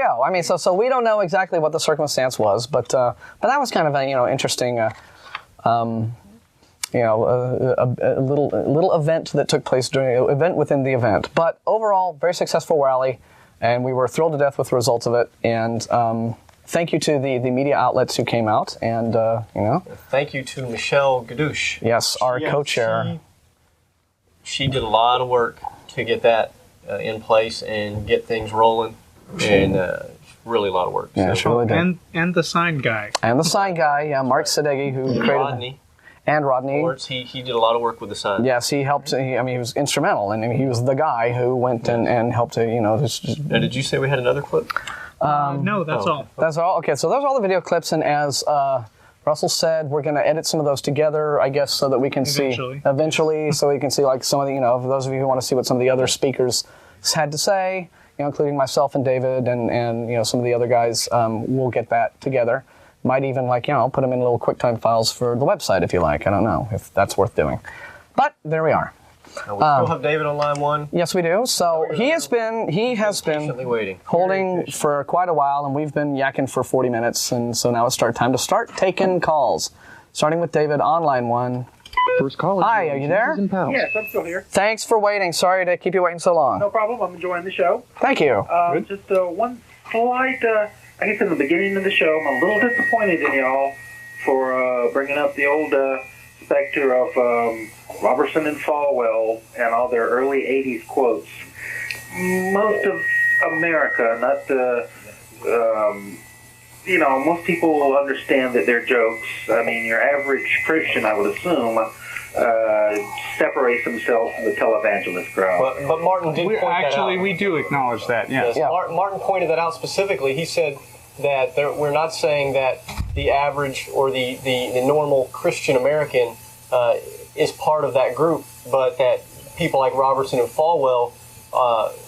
go. I mean, so we don't know exactly what the circumstance was, but that was kind of a interesting. A little event that took place during an event within the event. But overall, very successful rally, and we were thrilled to death with the results of it. And thank you to the media outlets who came out, and Thank you to Michelle Gadouche. Yes, our co-chair. She did a lot of work to get that in place and get things rolling, and really a lot of work. Yeah, she really did. And the sign guy. And the sign guy, Mark Sadeghi, who created Rodney. And Rodney. He did a lot of work with the sign. Yes, he helped. He was instrumental, and he was the guy who went and helped to, Now, did you say we had another clip? No, that's all. That's all. Okay, so those are all the video clips, and as Russell said, we're going to edit some of those together, I guess, so that we can see eventually, so we can see some of the, for those of you who want to see what some of the other speakers had to say, including myself and David and some of the other guys, we'll get that together. Might even put them in little QuickTime files for the website if you like. I don't know if that's worth doing, but there we are. We still have David on line one. Yes, we do. So he has been waiting, holding for quite a while, and we've been yakking for 40 minutes, and so now it's time to start taking calls. Starting with David on line one. First call. Hi, are you there? Yes, I'm still here. Thanks for waiting. Sorry to keep you waiting so long. No problem. I'm enjoying the show. Thank you. Just one slight, I guess in the beginning of the show, I'm a little disappointed in y'all for bringing up the old specter of Robertson and Falwell and all their early 80s quotes. Most of America, most people understand that they're jokes. I mean, your average Christian, I would assume, separates themselves from the televangelist crowd. But Martin did point that out. We do acknowledge that, yes. Yeah. Martin pointed that out specifically. He said that we're not saying that the average or the normal Christian American is part of that group, but that people like Robertson and Falwell,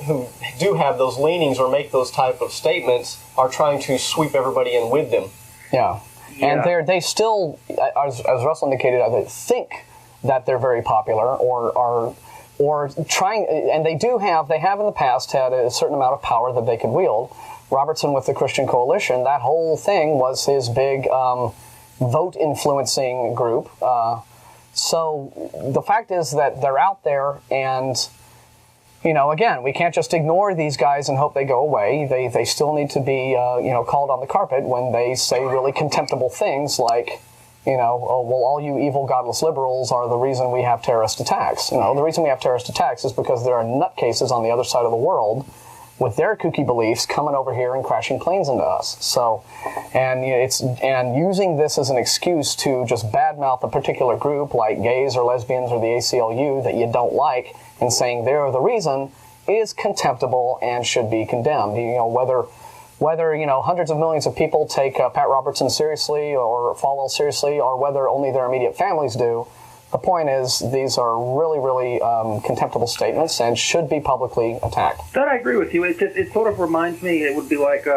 who do have those leanings or make those type of statements, are trying to sweep everybody in with them. Yeah. And they still, as Russell indicated, I think that they're very popular or trying, and they have in the past had a certain amount of power that they could wield. Robertson with the Christian Coalition, that whole thing was his big vote influencing group. So the fact is that they're out there, and again, we can't just ignore these guys and hope they go away. They still need to be called on the carpet when they say really contemptible things like, all you evil, godless liberals are the reason we have terrorist attacks. The reason we have terrorist attacks is because there are nutcases on the other side of the world with their kooky beliefs coming over here and crashing planes into us. So, and using this as an excuse to just badmouth a particular group like gays or lesbians or the ACLU that you don't like, and saying they're the reason, is contemptible and should be condemned. Whether hundreds of millions of people take Pat Robertson seriously or Falwell seriously, or whether only their immediate families do, the point is these are really, really contemptible statements and should be publicly attacked. That I agree with you. It sort of reminds me, it would be like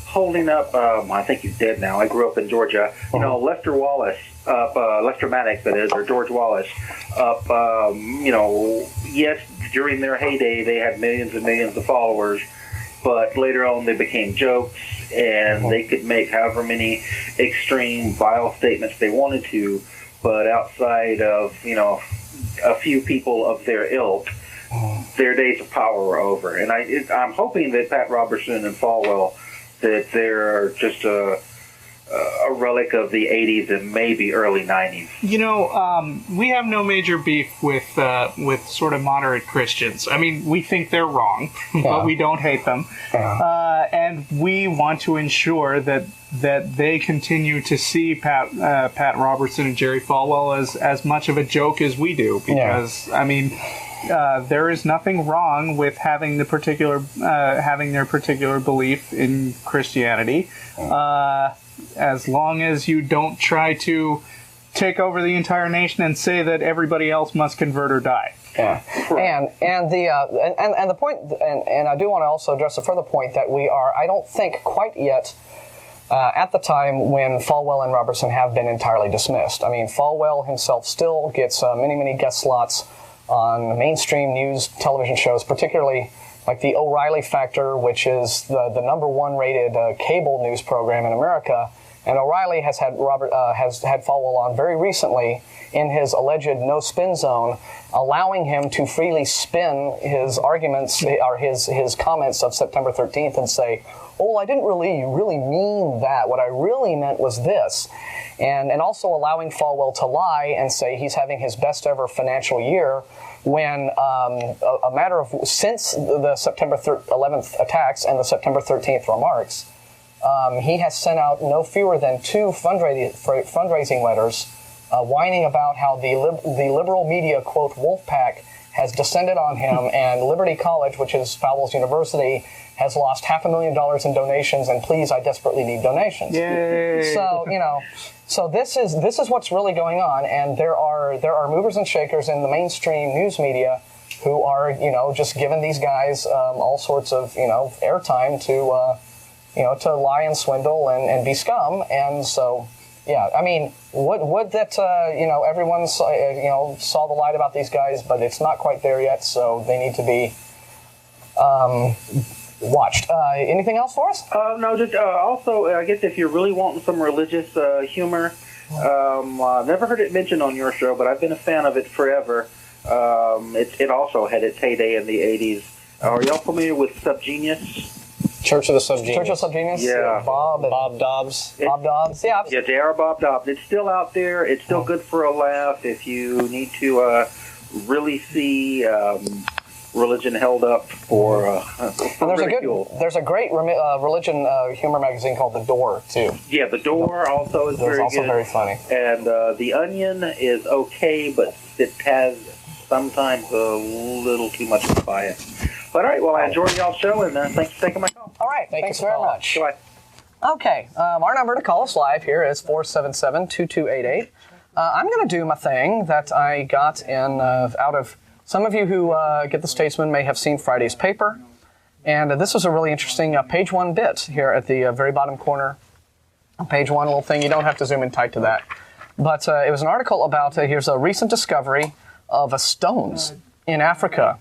holding up, I think he's dead now, I grew up in Georgia, Lester Wallace, Lester Maddox, that is, or George Wallace, yes, during their heyday they had millions and millions of followers, but later on they became jokes, and they could make however many extreme, vile statements they wanted to, but outside of, a few people of their ilk, their days of power were over. And I'm hoping that Pat Robertson and Falwell, that they're just a relic of the 80s and maybe early 90s. You know, we have no major beef with sort of moderate Christians. I mean, we think they're wrong, but we don't hate them. Yeah. And we want to ensure that they continue to see Pat Robertson and Jerry Falwell as much of a joke as we do. Because, I mean, there is nothing wrong with having their particular belief in Christianity. As long as you don't try to take over the entire nation and say that everybody else must convert or die. Yeah, and the point, and I do want to also address a further point that we are, I don't think quite yet at the time when Falwell and Robertson have been entirely dismissed. I mean, Falwell himself still gets many guest slots on mainstream news television shows, particularly like the O'Reilly Factor, which is the #1 rated cable news program in America. And O'Reilly has had Falwell on very recently in his alleged no spin zone, allowing him to freely spin his arguments or his comments of September 13th and say, "Oh, I didn't really mean that. What I really meant was this." And also allowing Falwell to lie and say he's having his best ever financial year when a matter of since the September 11th attacks and the September 13th remarks, he has sent out no fewer than 2 fundraising letters whining about how the liberal media, quote, wolf pack, has descended on him, and Liberty College, which is Falwell's university, has lost $500,000 in donations, and please, I desperately need donations. Yay. So, you know, so this is what's really going on, and there are movers and shakers in the mainstream news media who are, you know, just giving these guys all sorts of, you know, airtime to to lie and swindle and be scum. And so, yeah, I mean, would that, everyone saw the light about these guys, but it's not quite there yet, so they need to be watched. Anything else for us? No, just also, I guess if you're really wanting some religious humor, I've never heard it mentioned on your show, but I've been a fan of it forever. It also had its heyday in the 80s. Are y'all familiar with Subgenius? Church of the Subgenius. Church of Subgenius? Yeah. Bob Dobbs. Bob Dobbs, yeah. Yeah, J.R. Bob Dobbs. It's still out there. It's still good for a laugh if you need to really see religion held up for ridicule. There's a great religion humor magazine called The Door, too. Yeah, The Door also is very good. very funny. And The Onion is okay, but it has sometimes a little too much bias. But all right, well, I enjoyed y'all's show, and thanks for taking my call. All right, thanks very much. Goodbye. Okay, our number to call us live here is 477-2288. I'm going to do my thing that I got in out of some of you who get the Statesman may have seen Friday's paper, and this was a really interesting page 1 bit here at the very bottom corner. Page 1 little thing. You don't have to zoom in tight to that, but it was an article about here's a recent discovery of stones in Africa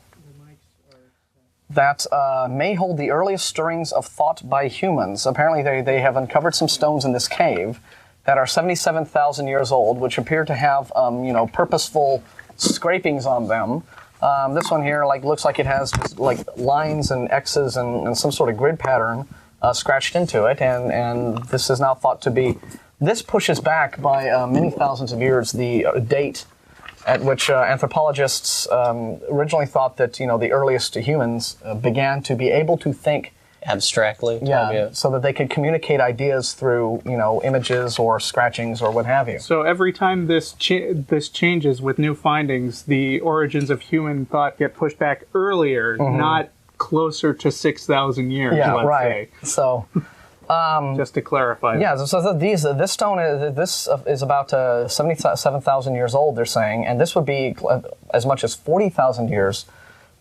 that may hold the earliest stirrings of thought by humans. Apparently they have uncovered some stones in this cave that are 77,000 years old, which appear to have purposeful scrapings on them. This one here looks like it has just like lines and X's and some sort of grid pattern scratched into it, and this is now thought to be, this pushes back by many thousands of years the date at which anthropologists originally thought that the earliest humans began to be able to think abstractly. So that they could communicate ideas through images or scratchings or what have you. So every time this changes with new findings, the origins of human thought get pushed back earlier, not closer to 6,000 years. Yeah, let's right. say. So. Just to clarify. Yeah, so this stone is about 77,000 years old, they're saying, and this would be as much as 40,000 years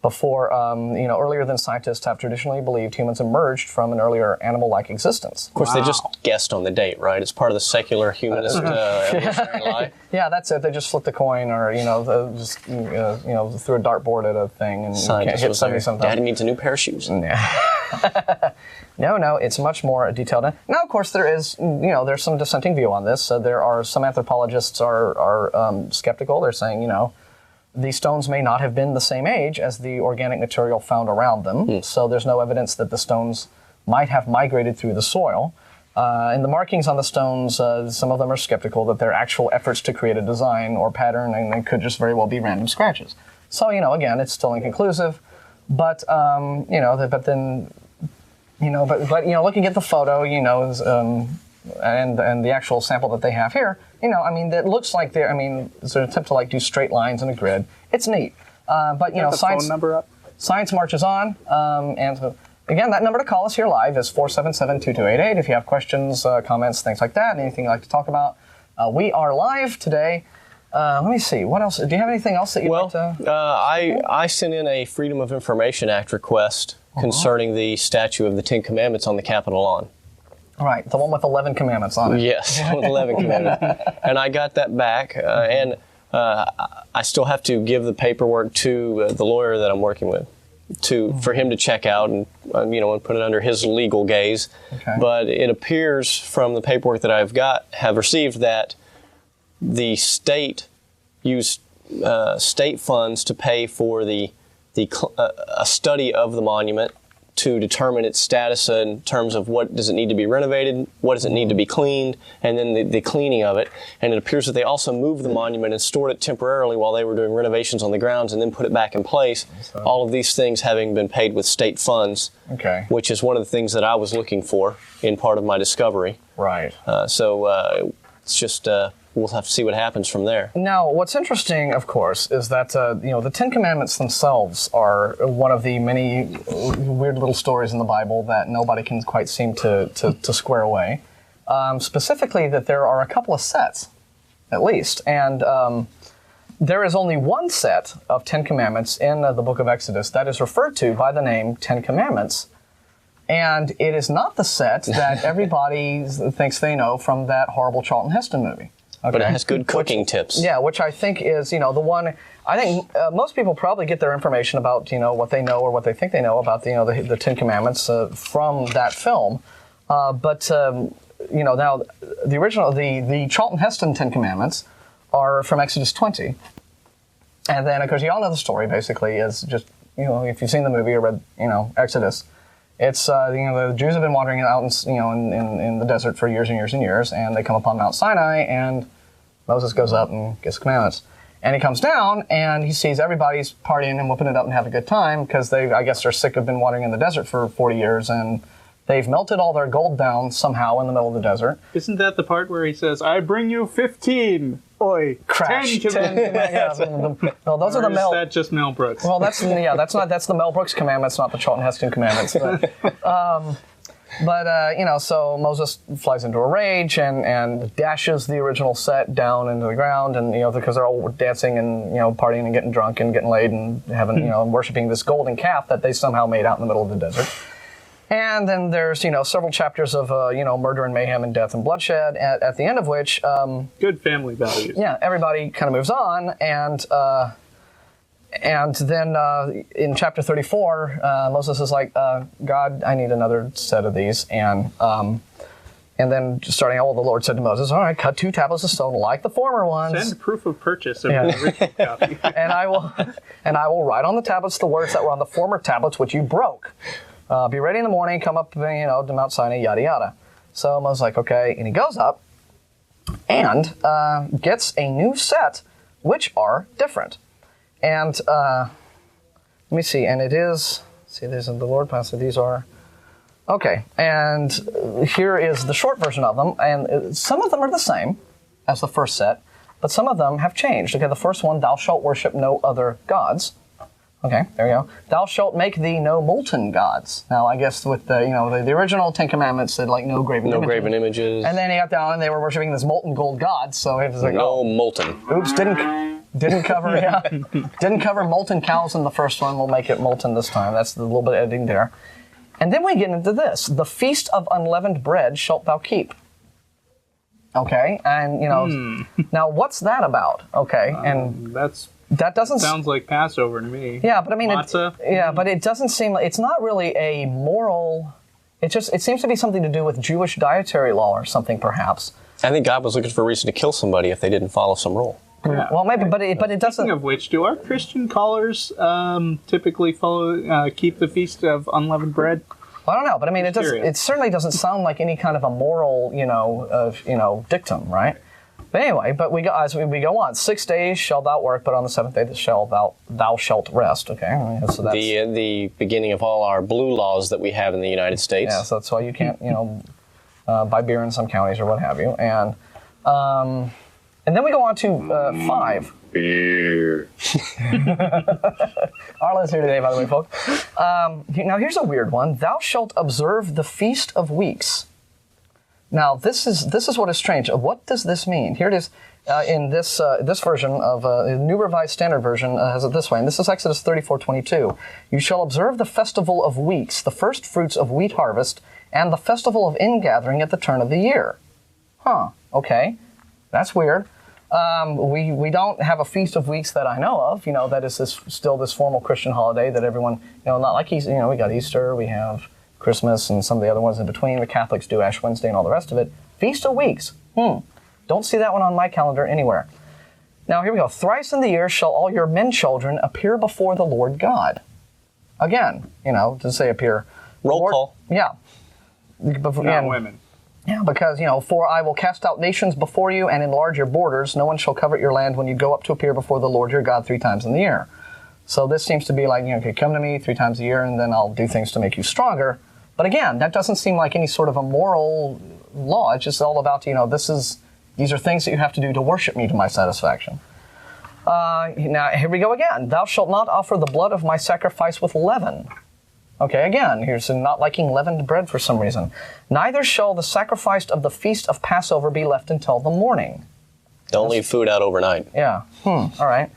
before, earlier than scientists have traditionally believed humans emerged from an earlier animal-like existence. Of course, they just guessed on the date, right? It's part of the secular humanist evolutionary lie. Yeah, that's it. They just flipped a coin, or threw a dartboard at a thing and hit 77,000. Daddy needs a new pair of shoes. Yeah. No, it's much more detailed. Now, of course, there's some dissenting view on this. There are some anthropologists are skeptical. They're saying, these stones may not have been the same age as the organic material found around them. So there's no evidence that the stones might have migrated through the soil. And the markings on the stones, some of them are skeptical that they're actual efforts to create a design or pattern, and they could just very well be random scratches. So, again, it's still inconclusive, but, but then, looking at the photo, and the actual sample that they have here, it looks like it's an attempt to do straight lines in a grid. It's neat. But, science, phone number up? Science marches on, and so, again, that number to call us here live is 477-2288 if you have questions, comments, things like that, anything you'd like to talk about. We are live today. Let me see. What else? Do you have anything else that you'd like to... I sent in a Freedom of Information Act request concerning the statue of the Ten Commandments on the Capitol lawn. Right, the one with 11 commandments on it. Yes, with 11 commandments. And I got that back, and I still have to give the paperwork to the lawyer that I'm working with for him to check out and put it under his legal gaze. Okay. But it appears from the paperwork that have received that the state used state funds to pay for a study of the monument to determine its status in terms of what does it need to be renovated, what does it need to be cleaned, and then the cleaning of it. And it appears that they also moved the monument and stored it temporarily while they were doing renovations on the grounds and then put it back in place. So, all of these things having been paid with state funds, which is one of the things that I was looking for in part of my discovery. Right. It's just... we'll have to see what happens from there. Now, what's interesting, of course, is that the Ten Commandments themselves are one of the many weird little stories in the Bible that nobody can quite seem to square away. Specifically, that there are a couple of sets, at least, and there is only one set of Ten Commandments in the book of Exodus that is referred to by the name Ten Commandments. And it is not the set that everybody thinks they know from that horrible Charlton Heston movie. Okay. But it has good cooking tips. Yeah, which I think is, the one, I think most people probably get their information about, what they know or what they think they know about, the Ten Commandments from that film. Now, the original, the Charlton Heston Ten Commandments are from Exodus 20. And then, of course, you all know the story, basically, is just, if you've seen the movie or read, Exodus, it's, the Jews have been wandering out in the desert for years and years and years, and they come upon Mount Sinai, and Moses goes up and gets the commandments. And he comes down, and he sees everybody's partying and whooping it up and having a good time, because I guess they're sick of been wandering in the desert for 40 years, and they've melted all their gold down somehow in the middle of the desert. Isn't that the part where he says, I bring you 15? Oi, crash. 10 well, those are the Mel. Is that just Mel Brooks? Well, that's the Mel Brooks commandments, not the Charlton Heston commandments. So Moses flies into a rage and dashes the original set down into the ground, and because they're all dancing and partying and getting drunk and getting laid and having and worshiping this golden calf that they somehow made out in the middle of the desert. And then there's, several chapters of, murder and mayhem and death and bloodshed, at the end of which... good family values. Yeah, everybody kind of moves on, and then in chapter 34, Moses is like, God, I need another set of these, and then starting out, the Lord said to Moses, all right, cut 2 tablets of stone like the former ones. Send proof of purchase of the original copy. and I will write on the tablets the words that were on the former tablets which you broke. Be ready in the morning, come up, to Mount Sinai, yada, yada. So Moses is like, okay, and he goes up and gets a new set, which are different. And let me see, and it is, there's the Lord passage, these are, okay, and here is the short version of them, and some of them are the same as the first set, but some of them have changed. Okay, the first one, thou shalt worship no other gods. Okay, there you go. Thou shalt make thee no molten gods. Now, I guess with the original Ten Commandments said no graven images. No graven images. And then he got down and they were worshiping this molten gold god. So it was like molten. Oops, didn't cover molten cows in the first one. We'll make it molten this time. That's a little bit of editing there. And then we get into this: the feast of unleavened bread shalt thou keep. Okay, and now what's that about? Okay, and that doesn't sounds like Passover to me. Yeah, but I mean, matzah. But it doesn't seem like it's not really a moral. It seems to be something to do with Jewish dietary law or something, perhaps. I think God was looking for a reason to kill somebody if they didn't follow some rule. Yeah. Well, maybe, but it doesn't. Speaking of which, do our Christian callers typically keep the feast of unleavened bread? Well, I don't know, but I mean, it certainly doesn't sound like any kind of a moral, dictum, right? But anyway, as we go on, 6 days shalt thou work, but on the seventh day thou shalt rest. Okay, so that's the beginning of all our blue laws that we have in the United States. Yeah, so that's why you can't, buy beer in some counties or what have you, and then we go on to 5. Beer. Arla's here today, by the way, folks. Now here's a weird one: thou shalt observe the Feast of Weeks. Now, this is what is strange. What does this mean? Here it is in this version of New Revised Standard Version has it this way, and this is Exodus 34:22. You shall observe the festival of weeks, the first fruits of wheat harvest, and the festival of ingathering at the turn of the year. Huh? Okay, that's weird. We don't have a Feast of Weeks that I know of. That is still this formal Christian holiday that everyone not like Easter. We got Easter, we have Christmas and some of the other ones in between. The Catholics do Ash Wednesday and all the rest of it. Feast of Weeks. Don't see that one on my calendar anywhere. Now, here we go. Thrice in the year shall all your men children appear before the Lord God. Again, to say appear. Roll call. Yeah. Not women. Yeah, because, for I will cast out nations before you and enlarge your borders. No one shall covet your land when you go up to appear before the Lord your God 3 times in the year. So this seems to be like, okay, come to me 3 times a year and then I'll do things to make you stronger. But again, that doesn't seem like any sort of a moral law. It's just all about, these are things that you have to do to worship me to my satisfaction. Now, here we go again. Thou shalt not offer the blood of my sacrifice with leaven. Okay, again, here's not liking leavened bread for some reason. Neither shall the sacrifice of the feast of Passover be left until the morning. Don't leave food out overnight. Yeah. All right.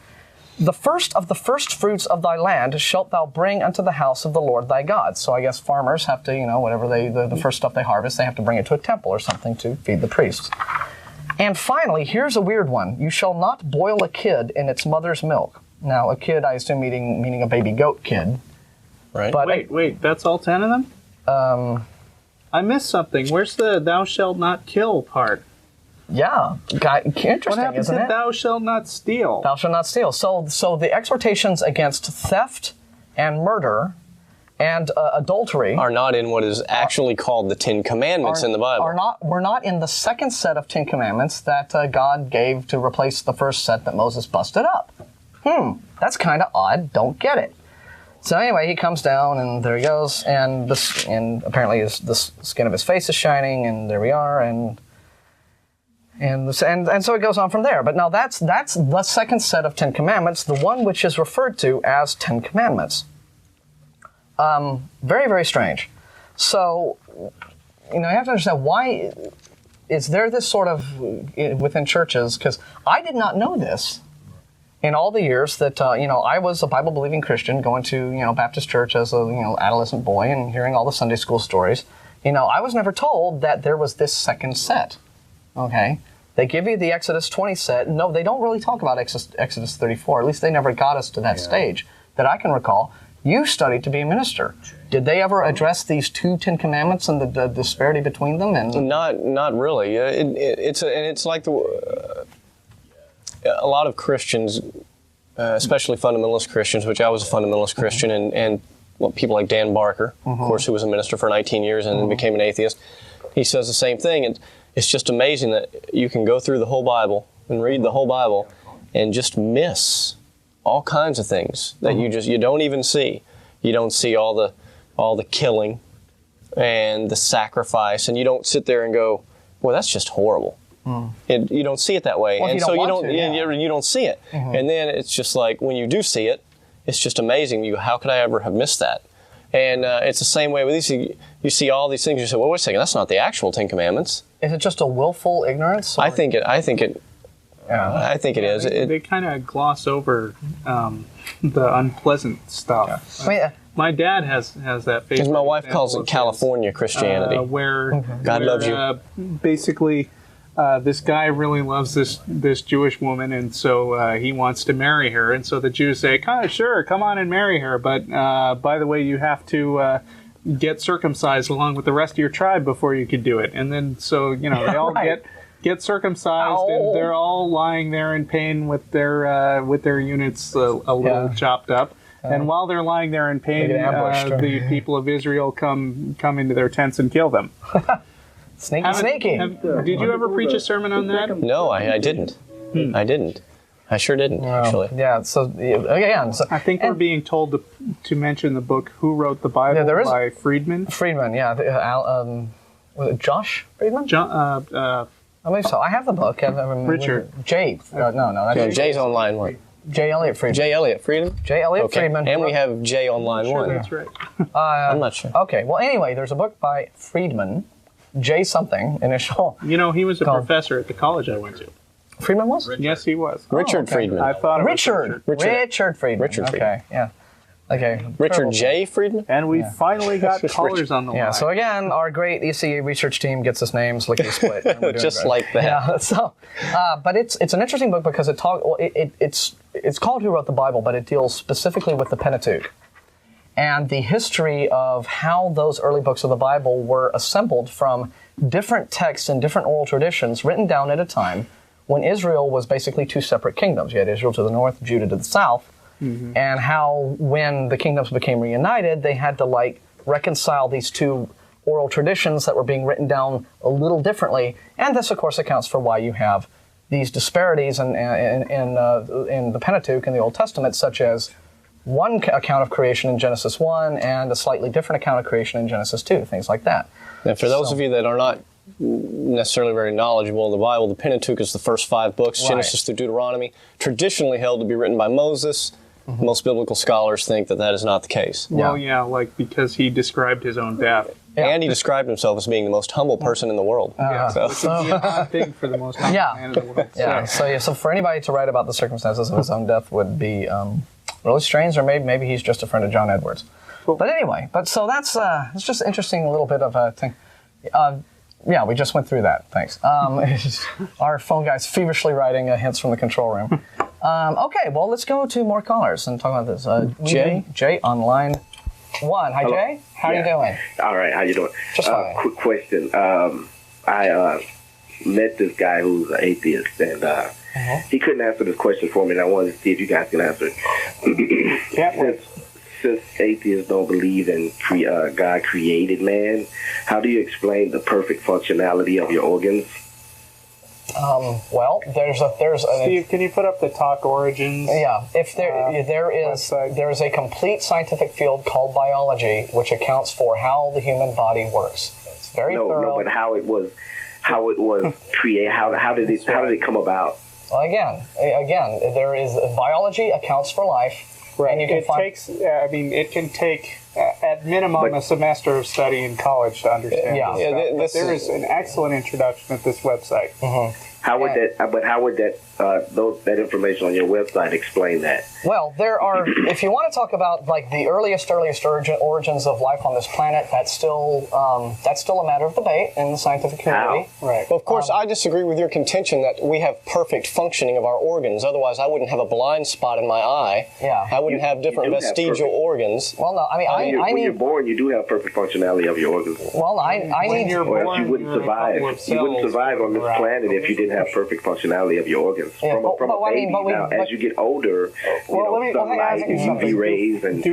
The first of the first fruits of thy land shalt thou bring unto the house of the Lord thy God. So I guess farmers have to, whatever the first stuff they harvest, they have to bring it to a temple or something to feed the priests. And finally, here's a weird one. You shall not boil a kid in its mother's milk. Now, a kid, I assume meaning a baby goat kid. Right. But Wait, that's all 10 of them? I missed something. Where's the thou shalt not kill part? Yeah, interesting, what happens isn't if it? thou shalt not steal? Thou shalt not steal. So the exhortations against theft and murder and adultery are not in what is actually called the 10 Commandments in the Bible. We're not in the second set of 10 Commandments that God gave to replace the first set that Moses busted up. That's kind of odd. Don't get it. So anyway, he comes down, and there he goes, and apparently the skin of his face is shining, and there we are, and so it goes on from there. But now that's the second set of 10 Commandments, the one which is referred to as 10 Commandments. Very, very strange. So, you have to understand, why is there this sort of, within churches, because I did not know this in all the years that, I was a Bible-believing Christian going to, Baptist church as a, adolescent boy and hearing all the Sunday school stories. I was never told that there was this second set. Okay? They give you the Exodus 20 set. No, they don't really talk about Exodus 34. At least they never got us to that stage that I can recall. You studied to be a minister. Did they ever address these 2 Ten Commandments and the disparity between them? And not really. It's like a lot of Christians, especially fundamentalist Christians, which I was a fundamentalist Christian, and people like Dan Barker, of course, who was a minister for 19 years and then became an atheist. He says the same thing. And it's just amazing that you can go through the whole Bible and read the whole Bible and just miss all kinds of things that you don't even see. You don't see all the killing and the sacrifice, and you don't sit there and go, well, that's just horrible. You don't see it that way, and so you don't see it. And then it's just like, when you do see it, it's just amazing. How could I ever have missed that? And it's the same way with these. You see all these things. You say, well, wait a second, that's not the actual 10 Commandments. Is it just a willful ignorance? Or? I think it is. They kind of gloss over the unpleasant stuff. Yeah. I mean, my dad has that. Because my wife calls it California Christianity. Where God loves you. Basically, this guy really loves this Jewish woman, and so he wants to marry her. And so the Jews say, "Sure, come on and marry her, but by the way, you have to get circumcised along with the rest of your tribe before you can do it." And then so they all get circumcised, and they're all lying there in pain with their units a little chopped up. And while they're lying there in pain, They get ambushed, right? the people of Israel come into their tents and kill them. Sneaky. Did you ever preach a sermon on that? No, I didn't. I didn't. I sure didn't, actually. Yeah, so, again... So, I think we're being told to mention the book Who Wrote the Bible by Friedman. Friedman, yeah. Was it Josh Friedman? I believe so. I have the book. Richard. Jay. No, that's Jay's on line 1. J. Elliott Friedman. J. Elliott Friedman? J. Elliott Okay. Friedman. And we have Jay on line 1. That's right. I'm not sure. Okay, well, anyway, there's a book by Friedman, J. something, initial. You know, he was a professor at the college I went to. Friedman was? Yes, he was. Richard Friedman. I thought it was Richard Friedman. Richard Friedman. Okay, yeah. Okay. Richard J. Friedman? And we finally got callers on the line. Yeah, so again, our great ECE research team gets us names lickety split. And we're doing Just great. like that. Yeah, so, but it's an interesting book because it's called Who Wrote the Bible, but it deals specifically with the Pentateuch and the history of how those early books of the Bible were assembled from different texts and different oral traditions written down at a time when Israel was basically two separate kingdoms. You had Israel to the north, Judah to the south, and how when the kingdoms became reunited, they had to reconcile these two oral traditions that were being written down a little differently. And this, of course, accounts for why you have these disparities in the Pentateuch in the Old Testament, such as one account of creation in Genesis 1 and a slightly different account of creation in Genesis 2, things like that. And for those of you that are not necessarily very knowledgeable in the Bible, the Pentateuch is the first 5 books, Genesis through Deuteronomy, traditionally held to be written by Moses. Most biblical scholars think that is not the case. Well, because he described his own death. Yeah. And he described himself as being the most humble person in the world. Which would be an odd thing for the most humble man in the world. Yeah. So for anybody to write about the circumstances of his own death would be really strange, or maybe he's just a friend of John Edwards. Cool. But anyway, so that's it's just interesting, a little bit of a thing. Yeah, we just went through that. Thanks. Our phone guy's feverishly writing hints from the control room. Okay, well, let's go to more callers and talk about this. Jay on line 1. Hi, Jay. How are you doing? All right. How you doing? Just fine. Quick question. I met this guy who's an atheist, and he couldn't answer this question for me, and I wanted to see if you guys can answer it. Since atheists don't believe in God created man, how do you explain the perfect functionality of your organs? Well, there's Steve, can you put up the Talk Origins? Yeah, if there is a complete scientific field called biology, which accounts for how the human body works. It's very thorough. No, but how it was created? How did it come about? Well, again, there is biology accounts for life. Right. And you can it can take at minimum a semester of study in college to understand. There is an excellent introduction at this website. How would that information on your website explain that? Well, there are. If you want to talk about the earliest origins of life on this planet, that's still a matter of debate in the scientific community. How? Right. Well, of course, I disagree with your contention that we have perfect functioning of our organs. Otherwise, I wouldn't have a blind spot in my eye. Yeah. I wouldn't have different vestigial organs. Well, no. I mean, when you're born, you do have perfect functionality of your organs. Well, or else you wouldn't survive. You wouldn't survive on this planet if you didn't have perfect functionality of your organs. Yeah, from a baby. As you get older, sunlight and UV rays and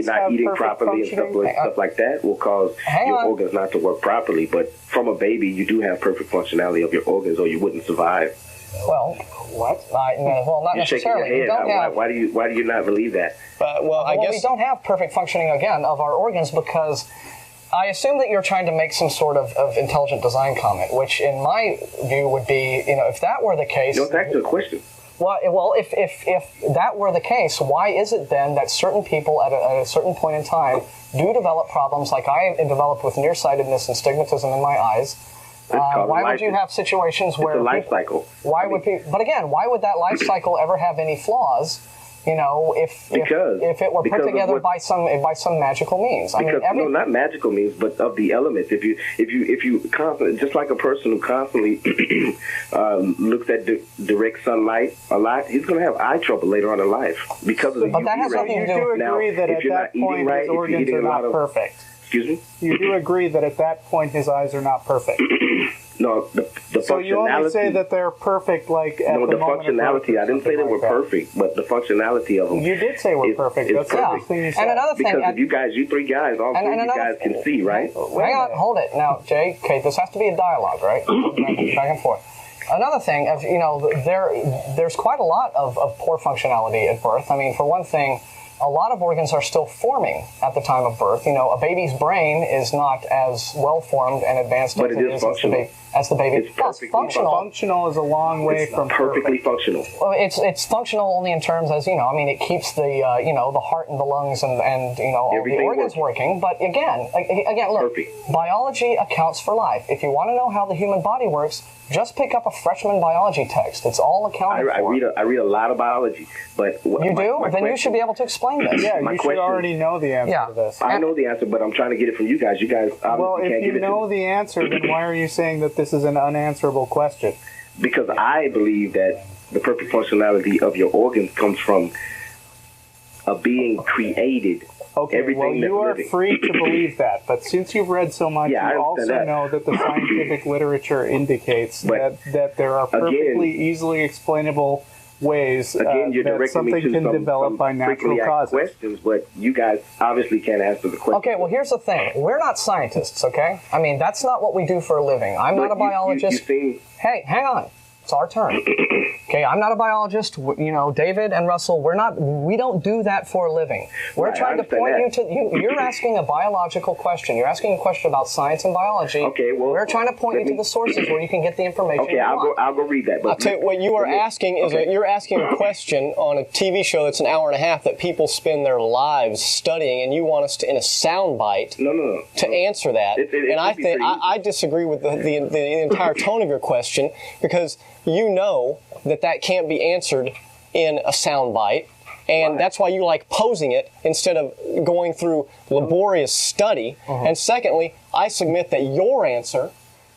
not eating properly and stuff like that will cause your organs not to work properly. But from a baby, you do have perfect functionality of your organs, or you wouldn't survive. Well, what? Well, not You're necessarily. shaking your head. Why do you not believe that? I guess we don't have perfect functioning again of our organs because I assume that you're trying to make some sort of intelligent design comment, which in my view would be, if that were the case. Don't ask the question. Well, if that were the case, why is it then that certain people at a certain point in time do develop problems like I developed with nearsightedness and stigmatism in my eyes? Why would you have situations where it's a life cycle? But again, why would that life cycle ever have any flaws? If it were put together by some magical means. Not magical means, but of the elements. If you constantly, just like a person who constantly looks at direct sunlight a lot, he's going to have eye trouble later on in life because of the UV rays. But that has nothing to do with. You do agree that at that point his organs are not perfect. Excuse me? You do agree that at that point his eyes are not perfect. No, the So functionality. you only say that they're perfect, like at No, the the moment of birth functionality. or I didn't say they something were like that. perfect, but the functionality of them. You did say we're perfect. is That's the perfect. first thing you said. And another thing, Because if you three guys, all three of you another- guys can see, right? hang on, hold it. Now, Jay, Kate, this has to be a dialogue, right? Back and forth. Another thing, there's quite a lot of poor functionality at birth. I mean, for one thing, a lot of organs are still forming at the time of birth. A baby's brain is not as well formed and advanced But as it is functional. as the baby. It's perfectly functional. Functional is a long way It's from perfectly perfect. functional. Well, it's functional only in terms as it keeps the the heart and the lungs and all the Everything organs working. But again, look, Perfect. biology accounts for life. If you want to know how the human body works, just pick up a freshman biology text. It's all accounted I for. read a lot of biology, but You do? Then you should be able to explain this. Yeah, My you should question- already know the answer Yeah. to this. I know the answer, but I'm trying to get it from you guys. You guys obviously Well, can't if give you it to know me. the answer, then why are you saying that this is an unanswerable question? Because I believe that the perfect functionality of your organs comes from a being created. Okay, Everything well, you that's are living. free to believe that, but since you've read so much, Yeah, I you understand also that. know that the scientific literature indicates But that there are perfectly easily explainable ways Again, you're that directing something me to can some develop by natural frequently asked causes. questions, but you guys obviously can't answer the question. Okay, well, here's the thing. We're not scientists, okay? I mean, that's not what we do for a living. I'm not a biologist. You seem, Hey, hang on. It's our turn. Okay, I'm not a biologist. David and Russell, we don't do that for a living. We're Right, trying I to point understand you to, you're asking a biological question. You're asking a question about science and biology. Okay, well, we're trying to point let you to me- the sources where you can get the information okay, you I'll want. go read that. But I'll tell you what you are asking is Okay. you're asking a question on a TV show that's an hour and a half that people spend their lives studying, and you want us to, in a soundbite, No. to answer that. It and I would be think pretty easy. I disagree with the entire tone of your question, because you know that can't be answered in a soundbite. And that's why you like posing it instead of going through laborious study. And secondly, I submit that your answer,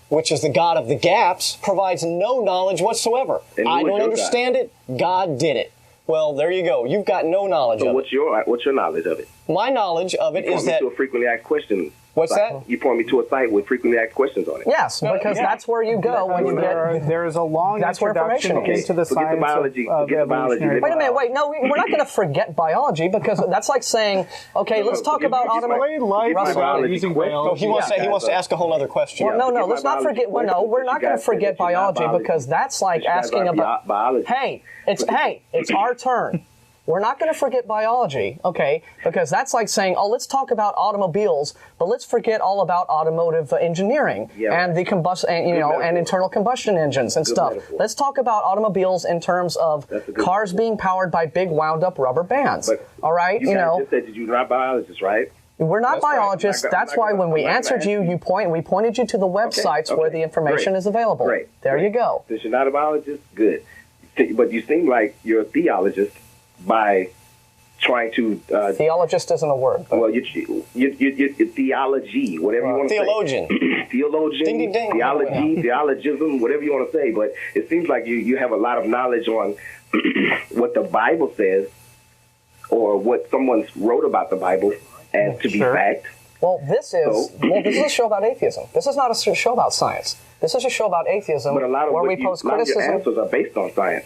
which is the God of the gaps, provides no knowledge whatsoever. And I who is don't your understand it. God did it. Well, there you go. You've got no knowledge So of what's your knowledge of it? it. My knowledge of it You is point me that... to a frequently asked question. What's site. that? You point me to a site with frequently asked questions on it. Yes, because Yeah. that's where you go when you get... There is a long That's where introduction information is. into the Forget the science biology. of Forget the biology. evolutionary Wait a minute, biology. wait, no, we're not going to forget biology, because that's like saying, okay, let's talk about Explain life Russell, without using biology. He wants to ask a whole other question. Well, no, forget let's my not forget. biology Well, no, we're questions, not but you going to guys said forget that you're not biology, because that's like You guys asking are about biology. Hey, it's our turn. We're not going to forget biology, okay? Because that's like saying, oh, let's talk about automobiles, but let's forget all about automotive engineering and the and internal combustion engines and stuff. metaphor. Let's talk about automobiles in terms of That's a good cars being powered by big wound-up rubber bands. But all right, You guys just said that you're not biologists, right? we're not That's right. biologists. I'm not That's gonna- why when we I'm not gonna answered ask you, you. we pointed you to the websites where okay, the information great, is available. Great. There you go. Since you're not a biologist, good. But you seem like you're a theologist by trying to. Theologist isn't a word. But Well, you theology, whatever you want to Theologian. say. Theologian, Ding, ding, ding. theology, theologism, whatever you want to say. But it seems like you have a lot of knowledge on what the Bible says or what someone wrote about the Bible as to be Sure. fact. Well, this is a show about atheism. This is not a show about science. This is a show about atheism, But a lot of where what we pose a lot of your criticism. answers are based on science.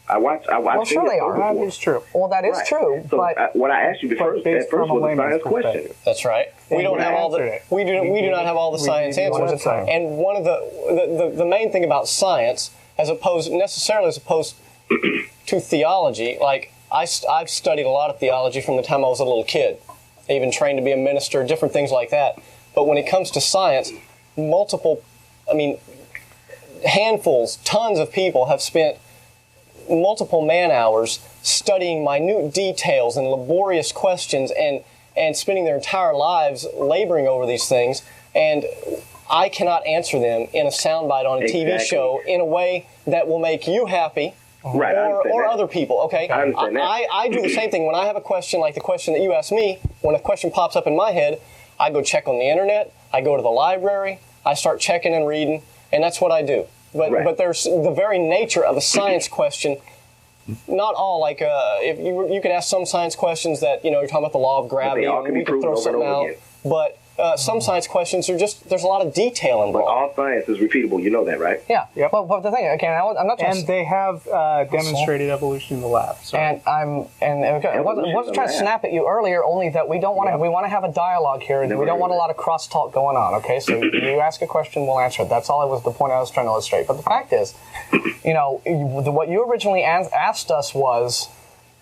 I watch. Well, sure they are. That is true. Well, that is Right. true, So but what I asked you But first, based at first from a was a layman's science question. perspective. That's right. We don't We have all answered the it. we do not have all the science gave you answers. one time. And one of the main thing about science, as opposed to theology, like I've studied a lot of theology from the time I was a little kid, even trained to be a minister, different things like that. But when it comes to science, handfuls, tons of people have spent multiple man-hours studying minute details and laborious questions and spending their entire lives laboring over these things, and I cannot answer them in a soundbite on a TV Exactly. show in a way that will make you happy Right, I understand or that. other people, okay? I understand that. I do the same thing when I have a question like the question that you asked me. When a question pops up in my head, I go check on the internet, I go to the library, I start checking and reading, and that's what I do. But there's the very nature of a science question. Not all, like if you could ask some science questions that you're talking about the law of gravity, all and can be we could proven throw over and something over out. again. But some science questions are just, there's a lot of detail But involved. all science is repeatable. You know that, right? Yeah. Yep. But the thing, again, I'm not trying And they have demonstrated evolution in the lab. So. I wasn't trying to snap at you earlier, only that we don't want to. We want to have a dialogue here. We don't want a lot of crosstalk going on. Okay, so you ask a question, we'll answer it. That's all. The point I was trying to illustrate. But the fact is, what you originally asked us was,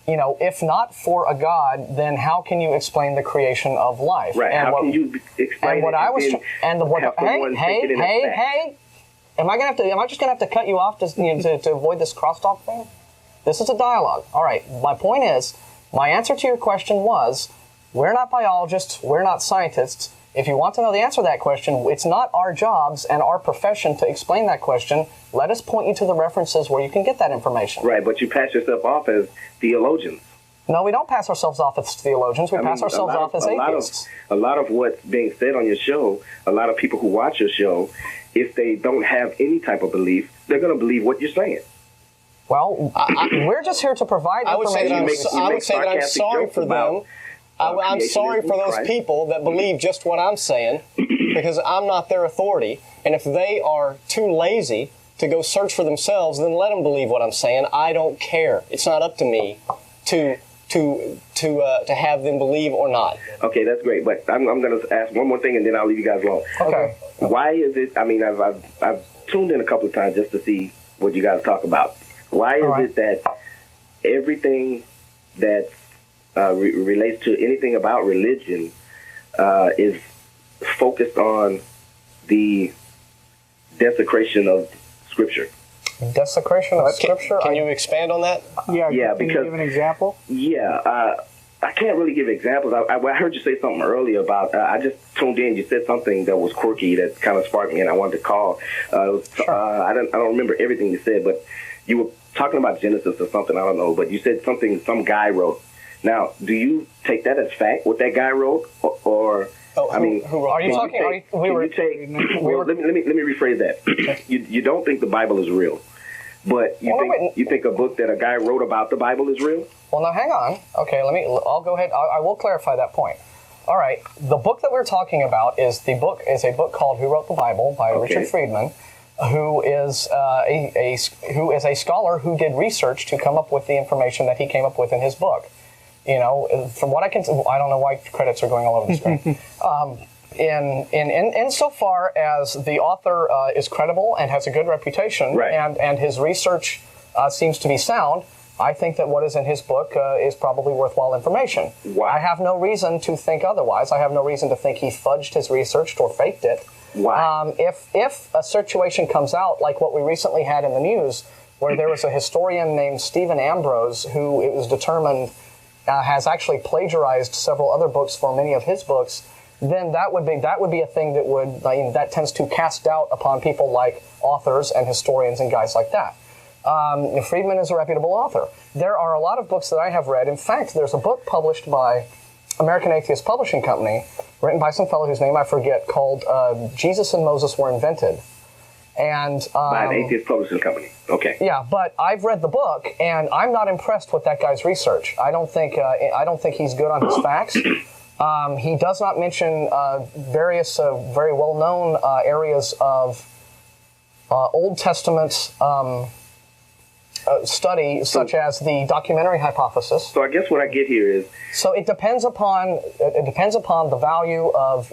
if not for a God, then how can you explain the creation of life? Right. And how can you explain and what it? I was Hey. Am I just gonna have to cut you off to avoid this crosstalk thing? This is a dialogue. All right. My point is, my answer to your question was, we're not biologists, we're not scientists. If you want to know the answer to that question, it's not our jobs and our profession to explain that question. Let us point you to the references where you can get that information. Right, but you pass yourself off as theologians. No, we don't pass ourselves off as theologians. We pass ourselves off as atheists. A lot of what's being said on your show, a lot of people who watch your show, if they don't have any type of belief, they're going to believe what you're saying. Well, we're just here to provide information. I would say that I'm sorry for them. I'm sorry for those people that believe just what I'm saying, because I'm not their authority. And if they are too lazy to go search for themselves, then let them believe what I'm saying. I don't care. It's not up to me to have them believe or not. Okay, that's great. But I'm going to ask one more thing, and then I'll leave you guys alone. Okay. Why is it? I mean, I've tuned in a couple of times just to see what you guys talk about. Why is it that everything that relates to anything about religion is focused on the desecration of Scripture? Desecration of Scripture? Can you expand on that? Yeah, can because, you give an example? Yeah, I can't really give examples. I heard you say something earlier about, I just tuned in, you said something that was quirky that kind of sparked me and I wanted to call. I don't remember everything you said, but you were talking about Genesis or something, I don't know, but you said something some guy wrote. Now, do you take that as fact, what that guy wrote, or who let me rephrase that. You don't think the Bible is real, but you think a book that a guy wrote about the Bible is real? Well, now hang on. Okay, I'll go ahead. I will clarify that point. All right, the book that we're talking about is a book called "Who Wrote the Bible" by Richard Friedman, who is a scholar who did research to come up with the information that he came up with in his book. From what I can, I don't know why credits are going all over the screen. Insofar as the author is credible and has a good reputation, and his research seems to be sound, I think that what is in his book is probably worthwhile information. Wow. I have no reason to think otherwise. I have no reason to think he fudged his research or faked it. Wow. If a situation comes out like what we recently had in the news, where there was a historian named Stephen Ambrose who it was determined has actually plagiarized several other books for many of his books, then that would be a thing that tends to cast doubt upon people like authors and historians and guys like that. Friedman is a reputable author. There are a lot of books that I have read. In fact, there's a book published by American Atheist Publishing Company, written by some fellow whose name I forget, called Jesus and Moses Were Invented. And by an atheist publishing company. Okay. Yeah, but I've read the book, and I'm not impressed with that guy's research. I don't think he's good on his facts. He does not mention various very well-known areas of Old Testament study, such as the documentary hypothesis. So I guess what I get here is, so it depends upon the value of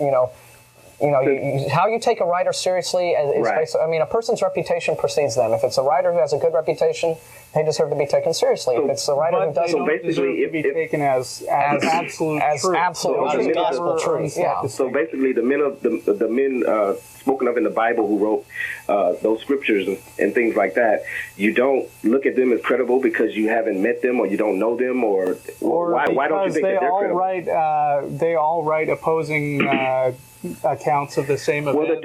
how you take a writer seriously is basically, I mean, a person's reputation precedes them. If it's a writer who has a good reputation, they deserve to be taken seriously. If it's a writer who doesn't, deserve to be taken as absolute truth. Absolute gospel truth. Yeah. So basically, the men spoken of in the Bible who wrote those scriptures and things like that, you don't look at them as credible because you haven't met them or you don't know them, or why don't you think that they're credible? They all write opposing accounts of the same event. Well, they're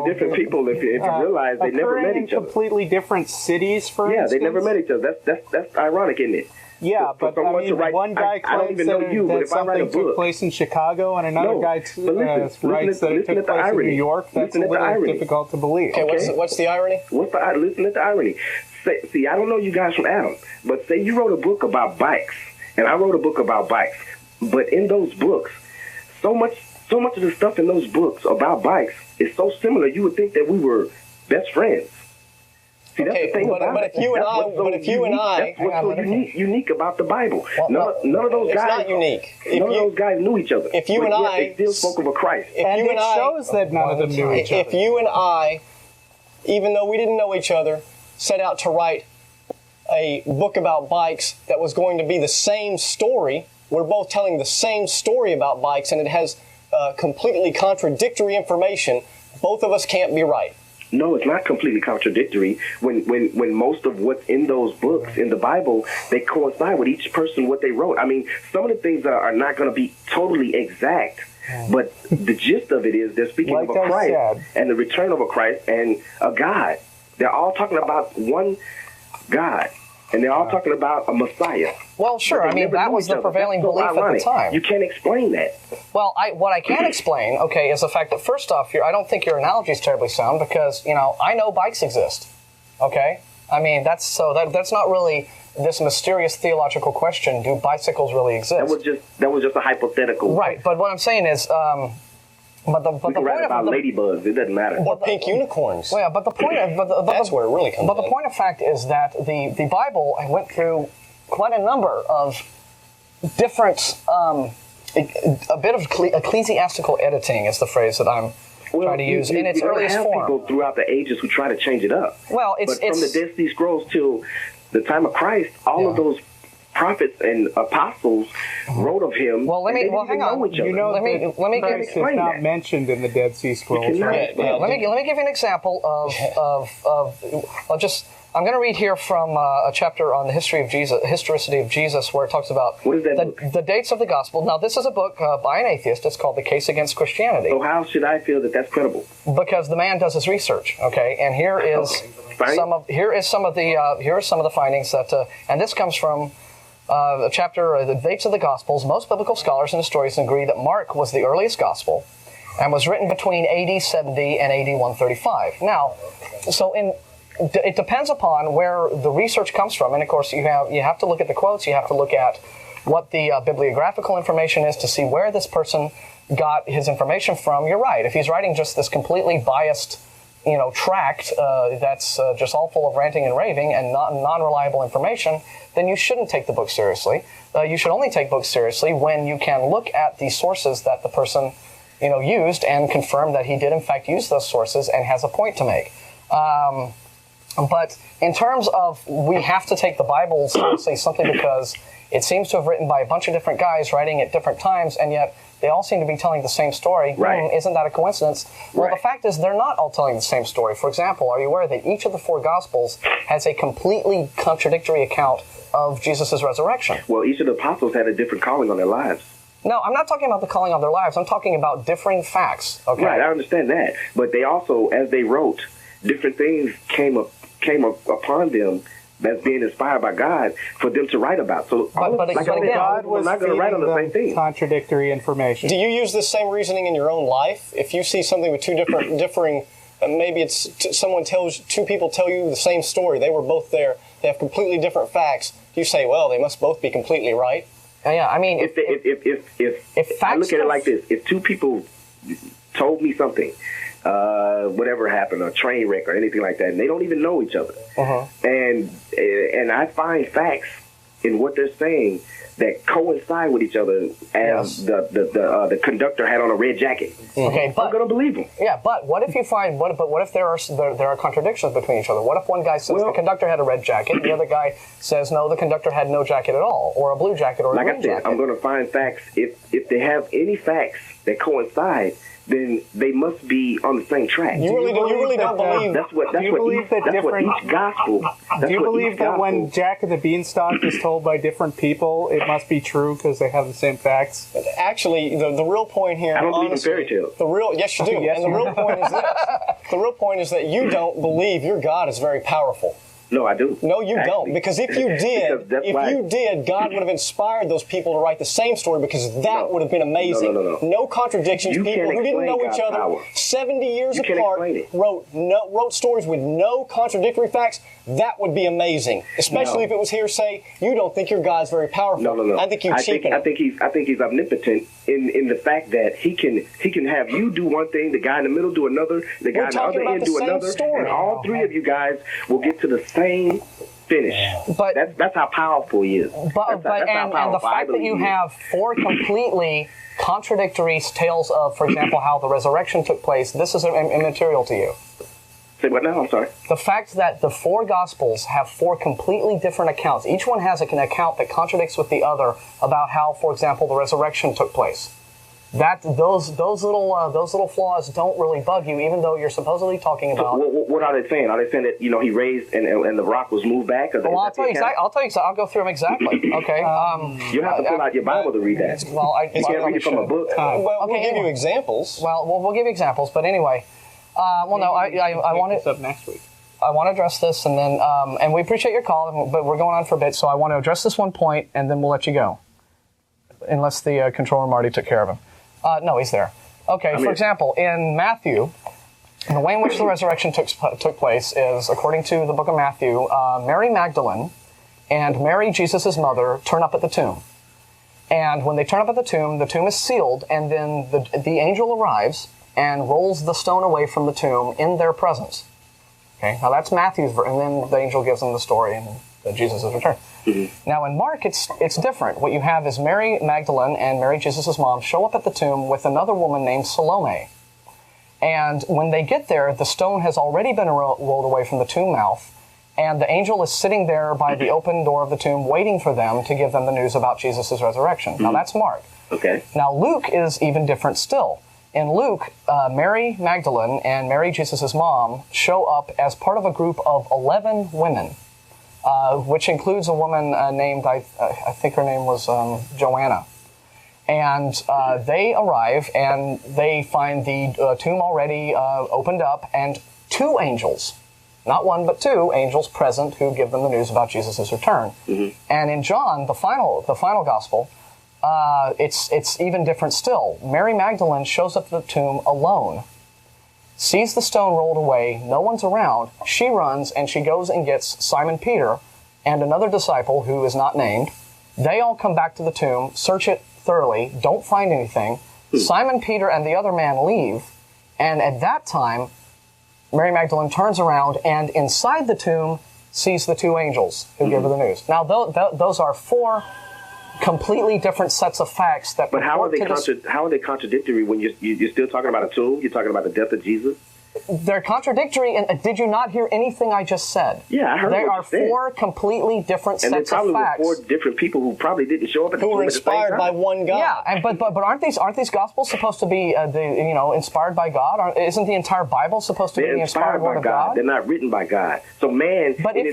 different people. If you realize they never met each other. Completely different cities, for instance. Yeah, they never met each other. That's ironic, isn't it? Yeah, but I mean, one guy claims that something took place in Chicago, and another guy writes that it took place in New York. That's a little difficult to believe. Okay, what's the irony? Listen at the irony. See, I don't know you guys from Adam, but say you wrote a book about bikes, and I wrote a book about bikes, but in those books, so so much of the stuff in those books about bikes is so similar. You would think that we were best friends. See, that's the thing about it. If you and I, that's what's so unique about the Bible. Well, none of those guys. It's not unique. None of those guys knew each other. If you and I, they still spoke of a Christ. And it shows that none of them knew each other. If you and I, even though we didn't know each other, set out to write a book about bikes that was going to be the same story, we're both telling the same story about bikes, and it has completely contradictory information, both of us can't be right. No, it's not completely contradictory. When most of what's in those books in the Bible, they coincide with each person what they wrote. I mean, some of the things are not going to be totally exact, but the gist of it is they're speaking of a Christ and the return of a Christ and a God. They're all talking about one God, and they're all talking about a Messiah. Well, sure. I mean, that was the prevailing belief at the time. You can't explain that. Well, what I can explain, okay, is the fact that first off, I don't think your analogy is terribly sound because, I know bikes exist. Okay? I mean, that's not really this mysterious theological question, do bicycles really exist? That was just a hypothetical. Right, but what I'm saying is, but the we can write about ladybugs. It doesn't matter. Or pink unicorns. Well, yeah, but the point that's where it really comes. But the point of fact is that the Bible went through quite a number of different, a bit of ecclesiastical editing is the phrase that I'm trying to use in its earliest form. People throughout the ages who try to change it up. Well, but from the Dead Sea Scrolls till the time of Christ, all of those prophets and apostles wrote of him. Well, hang on. Let me Christ is not mentioned in the Dead Sea Scrolls, right? Let me give you an example I'm going to read here from a chapter on the historicity of Jesus, where it talks about the dates of the gospel. Now, this is a book by an atheist. It's called The Case Against Christianity. So how should I feel that that's credible? Because the man does his research. Okay, and here are some of the findings that, and this comes from the chapter, The Dates of the Gospels. Most biblical scholars and historians agree that Mark was the earliest gospel and was written between AD 70 and AD 135. Now, it depends upon where the research comes from, and of course you have to look at the quotes, you have to look at what the bibliographical information is to see where this person got his information from. You're right. If he's writing just this completely biased, tract that's just all full of ranting and raving and non-reliable information, then you shouldn't take the book seriously. You should only take books seriously when you can look at the sources that the person used and confirm that he did in fact use those sources and has a point to make. But in terms of we have to take the Bible seriously simply because it seems to have written by a bunch of different guys writing at different times, and yet they all seem to be telling the same story. Right. Isn't that a coincidence? Well, the fact is they're not all telling the same story. For example, are you aware that each of the four Gospels has a completely contradictory account of Jesus' resurrection? Well, each of the apostles had a different calling on their lives. No, I'm not talking about the calling on their lives. I'm talking about differing facts. Okay? Right, I understand that. But they also, as they wrote, different things came upon them that's being inspired by God for them to write about. So, God was not going to write on the same thing. Contradictory information. Do you use the same reasoning in your own life? If you see something with two differing, maybe it's two people tell you the same story. They were both there. They have completely different facts. You say, well, they must both be completely right. Yeah, I mean, if I look at it like this, if two people told me something, whatever happened, a train wreck or anything like that, and they don't even know each other, and I find facts in what they're saying that coincide with each other, as the conductor had on a red jacket. Okay, but I'm going to believe them. Yeah, but what if you find what if there are contradictions between each other? What if one guy says the conductor had a red jacket, and the other guy says no, the conductor had no jacket at all, or a blue jacket, or a green jacket? I'm going to find facts. If they have any facts that coincide, then they must be on the same track. You really don't believe that's what each gospel. Do you believe that when Jack and the Beanstalk is told by different people, it must be true because they have the same facts? Actually, the real point here, I don't believe in fairy tales. Yes, you do. Yes, and the real point is this. The real point is that you don't believe your God is very powerful. No, I do. No, you don't. Because if you did, God would have inspired those people to write the same story, because that would have been amazing. No contradictions. People who didn't know each other 70 years apart wrote stories with no contradictory facts. That would be amazing. Especially if it was hearsay. You don't think your God's very powerful. No. I think you cheapen. I think he's omnipotent in the fact that he can have you do one thing, the guy in the middle do another, the guy on the other end do another, and all three of you guys will get to the same finish. But that's how powerful he is. But the fact that you have four completely contradictory tales of, for example, how the resurrection took place, this is immaterial to you. Say what now? I'm sorry. The fact that the four Gospels have four completely different accounts. Each one has an account that contradicts with the other about how, for example, the resurrection took place. Those little flaws don't really bug you, even though you're supposly talking about. So what are they saying? Are they saying that he raised and the rock was moved back? Well, I'll tell you. I'll go through them exactly. Okay. You have to pull out your Bible to read that. Well, you can't read it from a book. We'll give you examples. Well, we'll give you examples, but anyway. I want to. Up next week. I want to address this, and then and we appreciate your call, but we're going on for a bit, so I want to address this one point, and then we'll let you go, unless the controller Marty took care of him. No, he's there. Okay, for example, in Matthew, the way in which the resurrection took place is, according to the book of Matthew, Mary Magdalene and Mary, Jesus' mother, turn up at the tomb. And when they turn up at the tomb is sealed, and then the angel arrives and rolls the stone away from the tomb in their presence. Okay, now that's Matthew's version, and then the angel gives them the story and that Jesus has returned. Mm-hmm. Now in Mark, it's different. What you have is Mary Magdalene and Mary, Jesus' mom, show up at the tomb with another woman named Salome. And when they get there, the stone has already been rolled away from the tomb mouth, and the angel is sitting there by the open door of the tomb waiting for them to give them the news about Jesus' resurrection. Mm-hmm. Now that's Mark. Okay. Now Luke is even different still. In Luke, Mary Magdalene and Mary, Jesus' mom, show up as part of a group of 11 women, which includes a woman named, I think her name was Joanna. And they arrive, and they find the tomb already opened up, and two angels, not one but two angels present, who give them the news about Jesus' return. Mm-hmm. And in John, the final gospel, it's even different still. Mary Magdalene shows up at the tomb alone, sees the stone rolled away, no one's around. She runs and she goes and gets Simon Peter and another disciple who is not named. They all come back to the tomb, search it thoroughly, don't find anything. Simon Peter and the other man leave, and at that time, Mary Magdalene turns around and inside the tomb sees the two angels who give her the news. Now, those are four completely different sets of facts that. But how are they contradictory when you're still talking about a tomb? You're talking about the death of Jesus. They're contradictory, and did you not hear anything I just said? Yeah, I heard. There are four completely different sets of facts. And there probably were four different people who probably didn't show up at the tomb. Who were inspired by one God. Yeah, but aren't these gospels supposed to be inspired by God? Isn't the entire Bible supposed to be the inspired word of God? They're not written by God. So man. But if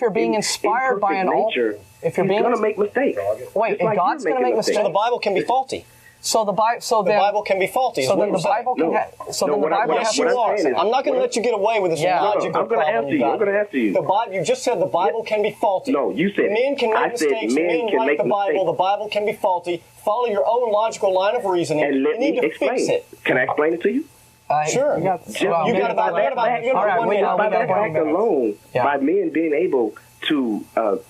you're being inspired by an nature, if you're being going to make mistakes. Wait, if God's going to make mistakes, so the Bible can be faulty. So the Bible can be faulty. So then the Bible can have. So then the Bible yes, you are. I'm not going to let you get away with this logical problem. I'm going to answer you. The Bible. You just said the Bible can be faulty. No, you said men can make mistakes. Men write the Bible. The Bible can be faulty. Follow your own logical line of reasoning. And let me explain it. Can I explain it to you? Sure. You got about that fact alone, by men being able to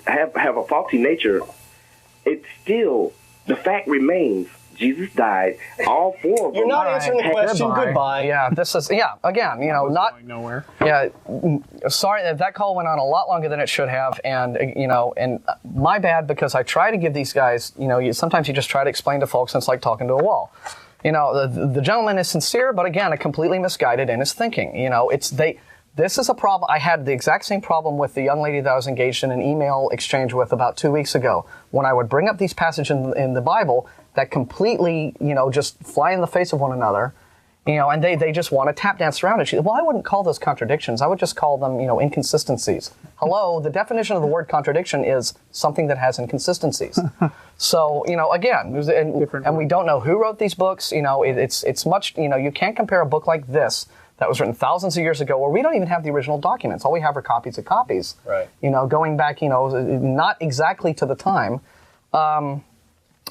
have a faulty nature, it's still the fact remains. Jesus died. All four of them. You're not answering the question. Goodbye. Yeah, this is again, not going nowhere. Yeah, sorry that call went on a lot longer than it should have, and and my bad, because I try to give these guys, sometimes you just try to explain to folks, and it's like talking to a wall. The gentleman is sincere, but again, completely misguided in his thinking. This is a problem. I had the exact same problem with the young lady that I was engaged in an email exchange with about 2 weeks ago, when I would bring up these passages in the Bible that completely, just fly in the face of one another, and they just want to tap dance around it. She said, well, I wouldn't call those contradictions. I would just call them, inconsistencies. Hello, the definition of the word contradiction is something that has inconsistencies. So, again, and we don't know who wrote these books. It's much, you can't compare a book like this that was written thousands of years ago, where we don't even have the original documents. All we have are copies of copies. Right. Going back, not exactly to the time. And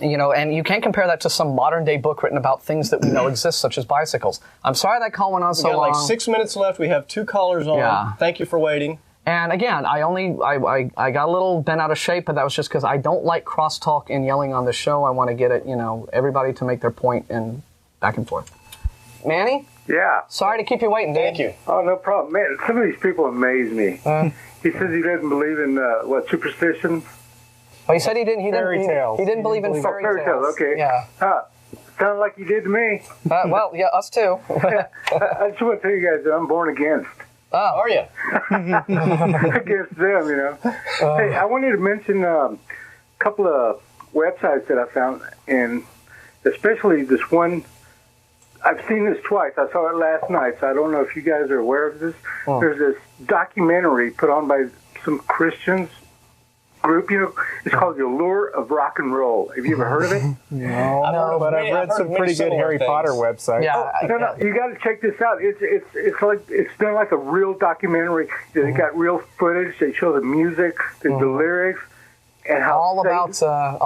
you can't compare that to some modern day book written about things that we know exist, such as bicycles. I'm sorry that call went on so long. We got like 6 minutes left. We have 2 callers on. Yeah. Thank you for waiting. And again, I got a little bent out of shape, but that was just because I don't like crosstalk and yelling on the show. I want to get it, everybody to make their point and back and forth. Manny? Yeah. Sorry to keep you waiting, dude. Thank you. Oh, no problem. Man, some of these people amaze me. He says he doesn't believe in, superstition? Well, he said he didn't. Fairy tales. He didn't believe in fairy tales. Okay. Yeah. Sounded like you did to me. Well, yeah, us too. I just want to tell you guys that I'm born against. Oh. Are you? Against them, Hey, I wanted to mention a couple of websites that I found, and especially this one. I've seen this twice. I saw it last night, so I don't know if you guys are aware of this. There's this documentary put on by some Christians group, it's called The Allure of Rock and Roll. Have you ever heard of it? No, but I've read some pretty good Harry Potter websites. Yeah, no, you got to check this out. It's done like a real documentary. They got real footage. They show the music, the lyrics, and how all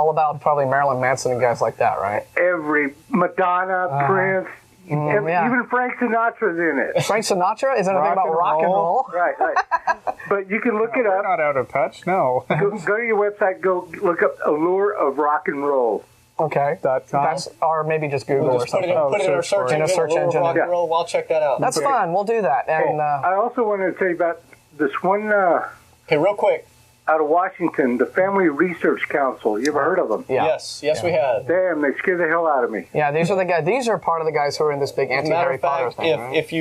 about probably Marilyn Manson and guys like that, right? Every Madonna, Prince. Even Frank Sinatra's in it. Frank Sinatra? Is anything about rock and roll? Right. But you can look it up. We're not out of touch, no. Go to your website, go look up Allure of Rock and Roll. Okay. .com. Or maybe just Google or something. Put it in our search engine. Rock and roll. I'll check that out. That's fun. We'll do that. And I also wanted to tell you about this one okay, real quick. Out of Washington, the Family Research Council. You ever heard of them? Yeah. Yes, we have. Damn, they scare the hell out of me. Yeah, these are the guys. These are part of the guys who are in this big anti-Harry Potter thing. Right? If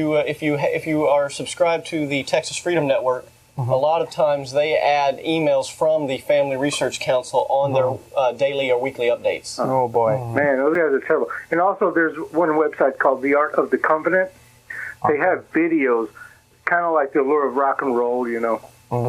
you are subscribed to the Texas Freedom Network, a lot of times they add emails from the Family Research Council on their daily or weekly updates. Oh boy, man, those guys are terrible. And also, there's one website called The Art of the Covenant. They have videos, kind of like the Allure of Rock and Roll.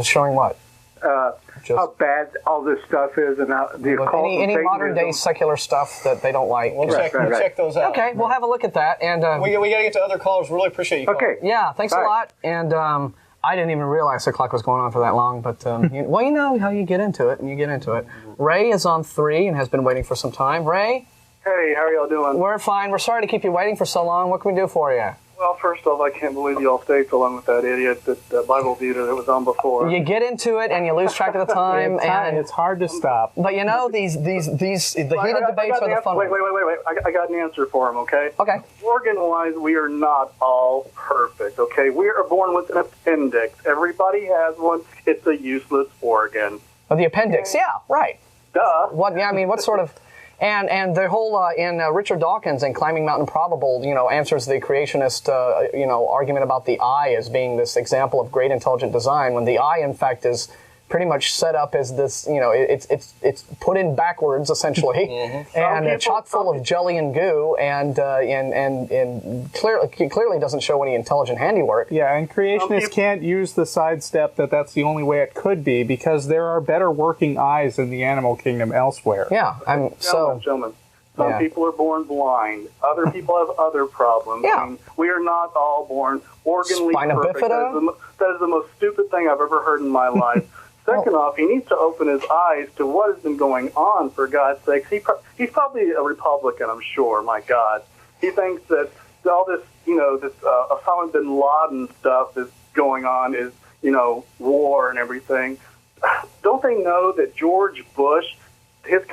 Showing what? How bad all this stuff is, and how the occult. Any modern day secular stuff that they don't like. We'll check those out. Okay, we'll have a look at that. And we got to get to other callers. Really appreciate you calling. Okay. Yeah, thanks a lot. And I didn't even realize the clock was going on for that long. But you know how you get into it, and you get into it. Ray is on 3 and has been waiting for some time. Ray. Hey, how are y'all doing? We're fine. We're sorry to keep you waiting for so long. What can we do for you? Well, first off, I can't believe y'all stayed so long with that idiot, that Bible beater that was on before. You get into it and you lose track of the time, and it's hard to stop. But the heated debates are the fun. Wait! I got an answer for him. Okay. Okay. Organ-wise, we are not all perfect. Okay, we are born with an appendix. Everybody has one. It's a useless organ. Oh, the appendix. Yeah. Right. Duh. What? Yeah. I mean, what sort of? And the whole in Richard Dawkins in Climbing Mount Improbable, answers the creationist, argument about the eye as being this example of great intelligent design, when the eye, in fact, is pretty much set up as this, it's put in backwards essentially, and chock full of jelly and goo, and clearly doesn't show any intelligent handiwork. Yeah, and creationists can't use the sidestep that's the only way it could be, because there are better working eyes in the animal kingdom elsewhere. Yeah, Gentlemen, some people are born blind. Other people have other problems. Yeah. I mean, we are not all born organally Spina perfect. bifida? That is the most stupid thing I've ever heard in my life. Second off, he needs to open his eyes to what has been going on, for God's sakes. He's probably a Republican, I'm sure, my God. He thinks that all this, this Osama bin Laden stuff that's going on is, war and everything. Don't they know that George Bush, his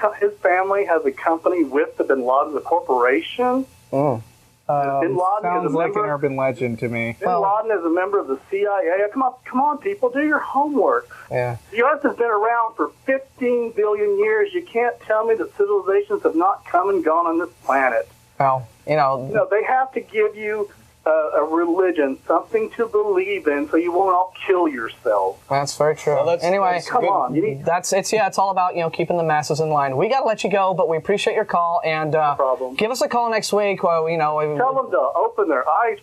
family has a company with the bin Laden, the corporation? Bin Laden sounds like an urban legend to me. Bin Laden is a member of the CIA. Come on, people, do your homework. Yeah. The Earth has been around for 15 billion years. You can't tell me that civilizations have not come and gone on this planet. Well, they have to give you a religion, something to believe in, so you won't all kill yourselves. That's very true. Well, anyway, come on. It's all about keeping the masses in line. We got to let you go, but we appreciate your call, and no problem. Give us a call next week. Tell them to open their eyes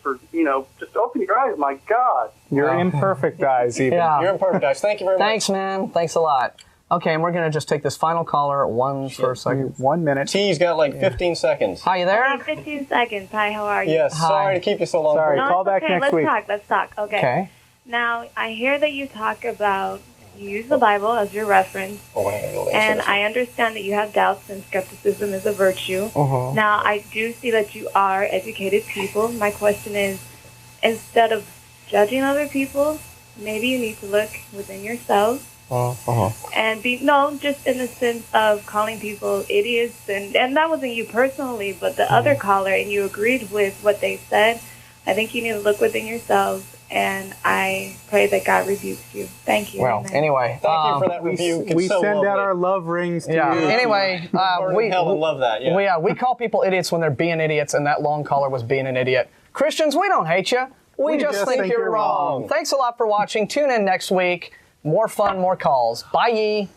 just open your eyes. My God, you're imperfect eyes, even. Yeah. You're imperfect eyes. Thank you very much. Thanks, man. Thanks a lot. Okay, and we're going to just take this final caller for a second. 1 minute. T's got like 15 seconds. Hi, you there? 15 seconds. Hi, how are you? Yes, sorry to keep you so long. Sorry, No, call it's back okay. next week. Let's talk. Okay. Okay. Now, I hear that you talk about, you use the Bible as your reference, and I understand that you have doubts and skepticism is a virtue. Now, I do see that you are educated people. My question is, instead of judging other people, maybe you need to look within yourselves and just in the sense of calling people idiots, and that wasn't you personally, but the other caller, and you agreed with what they said. I think you need to look within yourselves, and I pray that God rebukes you. Thank you. Well, Amen. anyway. Thank you for that rebuke. It's We so send out lovely. our love rings to Yeah. you. Anyway, Helen love that. Yeah. we call people idiots when they're being idiots, and that long caller was being an idiot. Christians, we don't hate you. We just think you're wrong. Thanks a lot for watching. Tune in next week. More fun, more calls. Bye.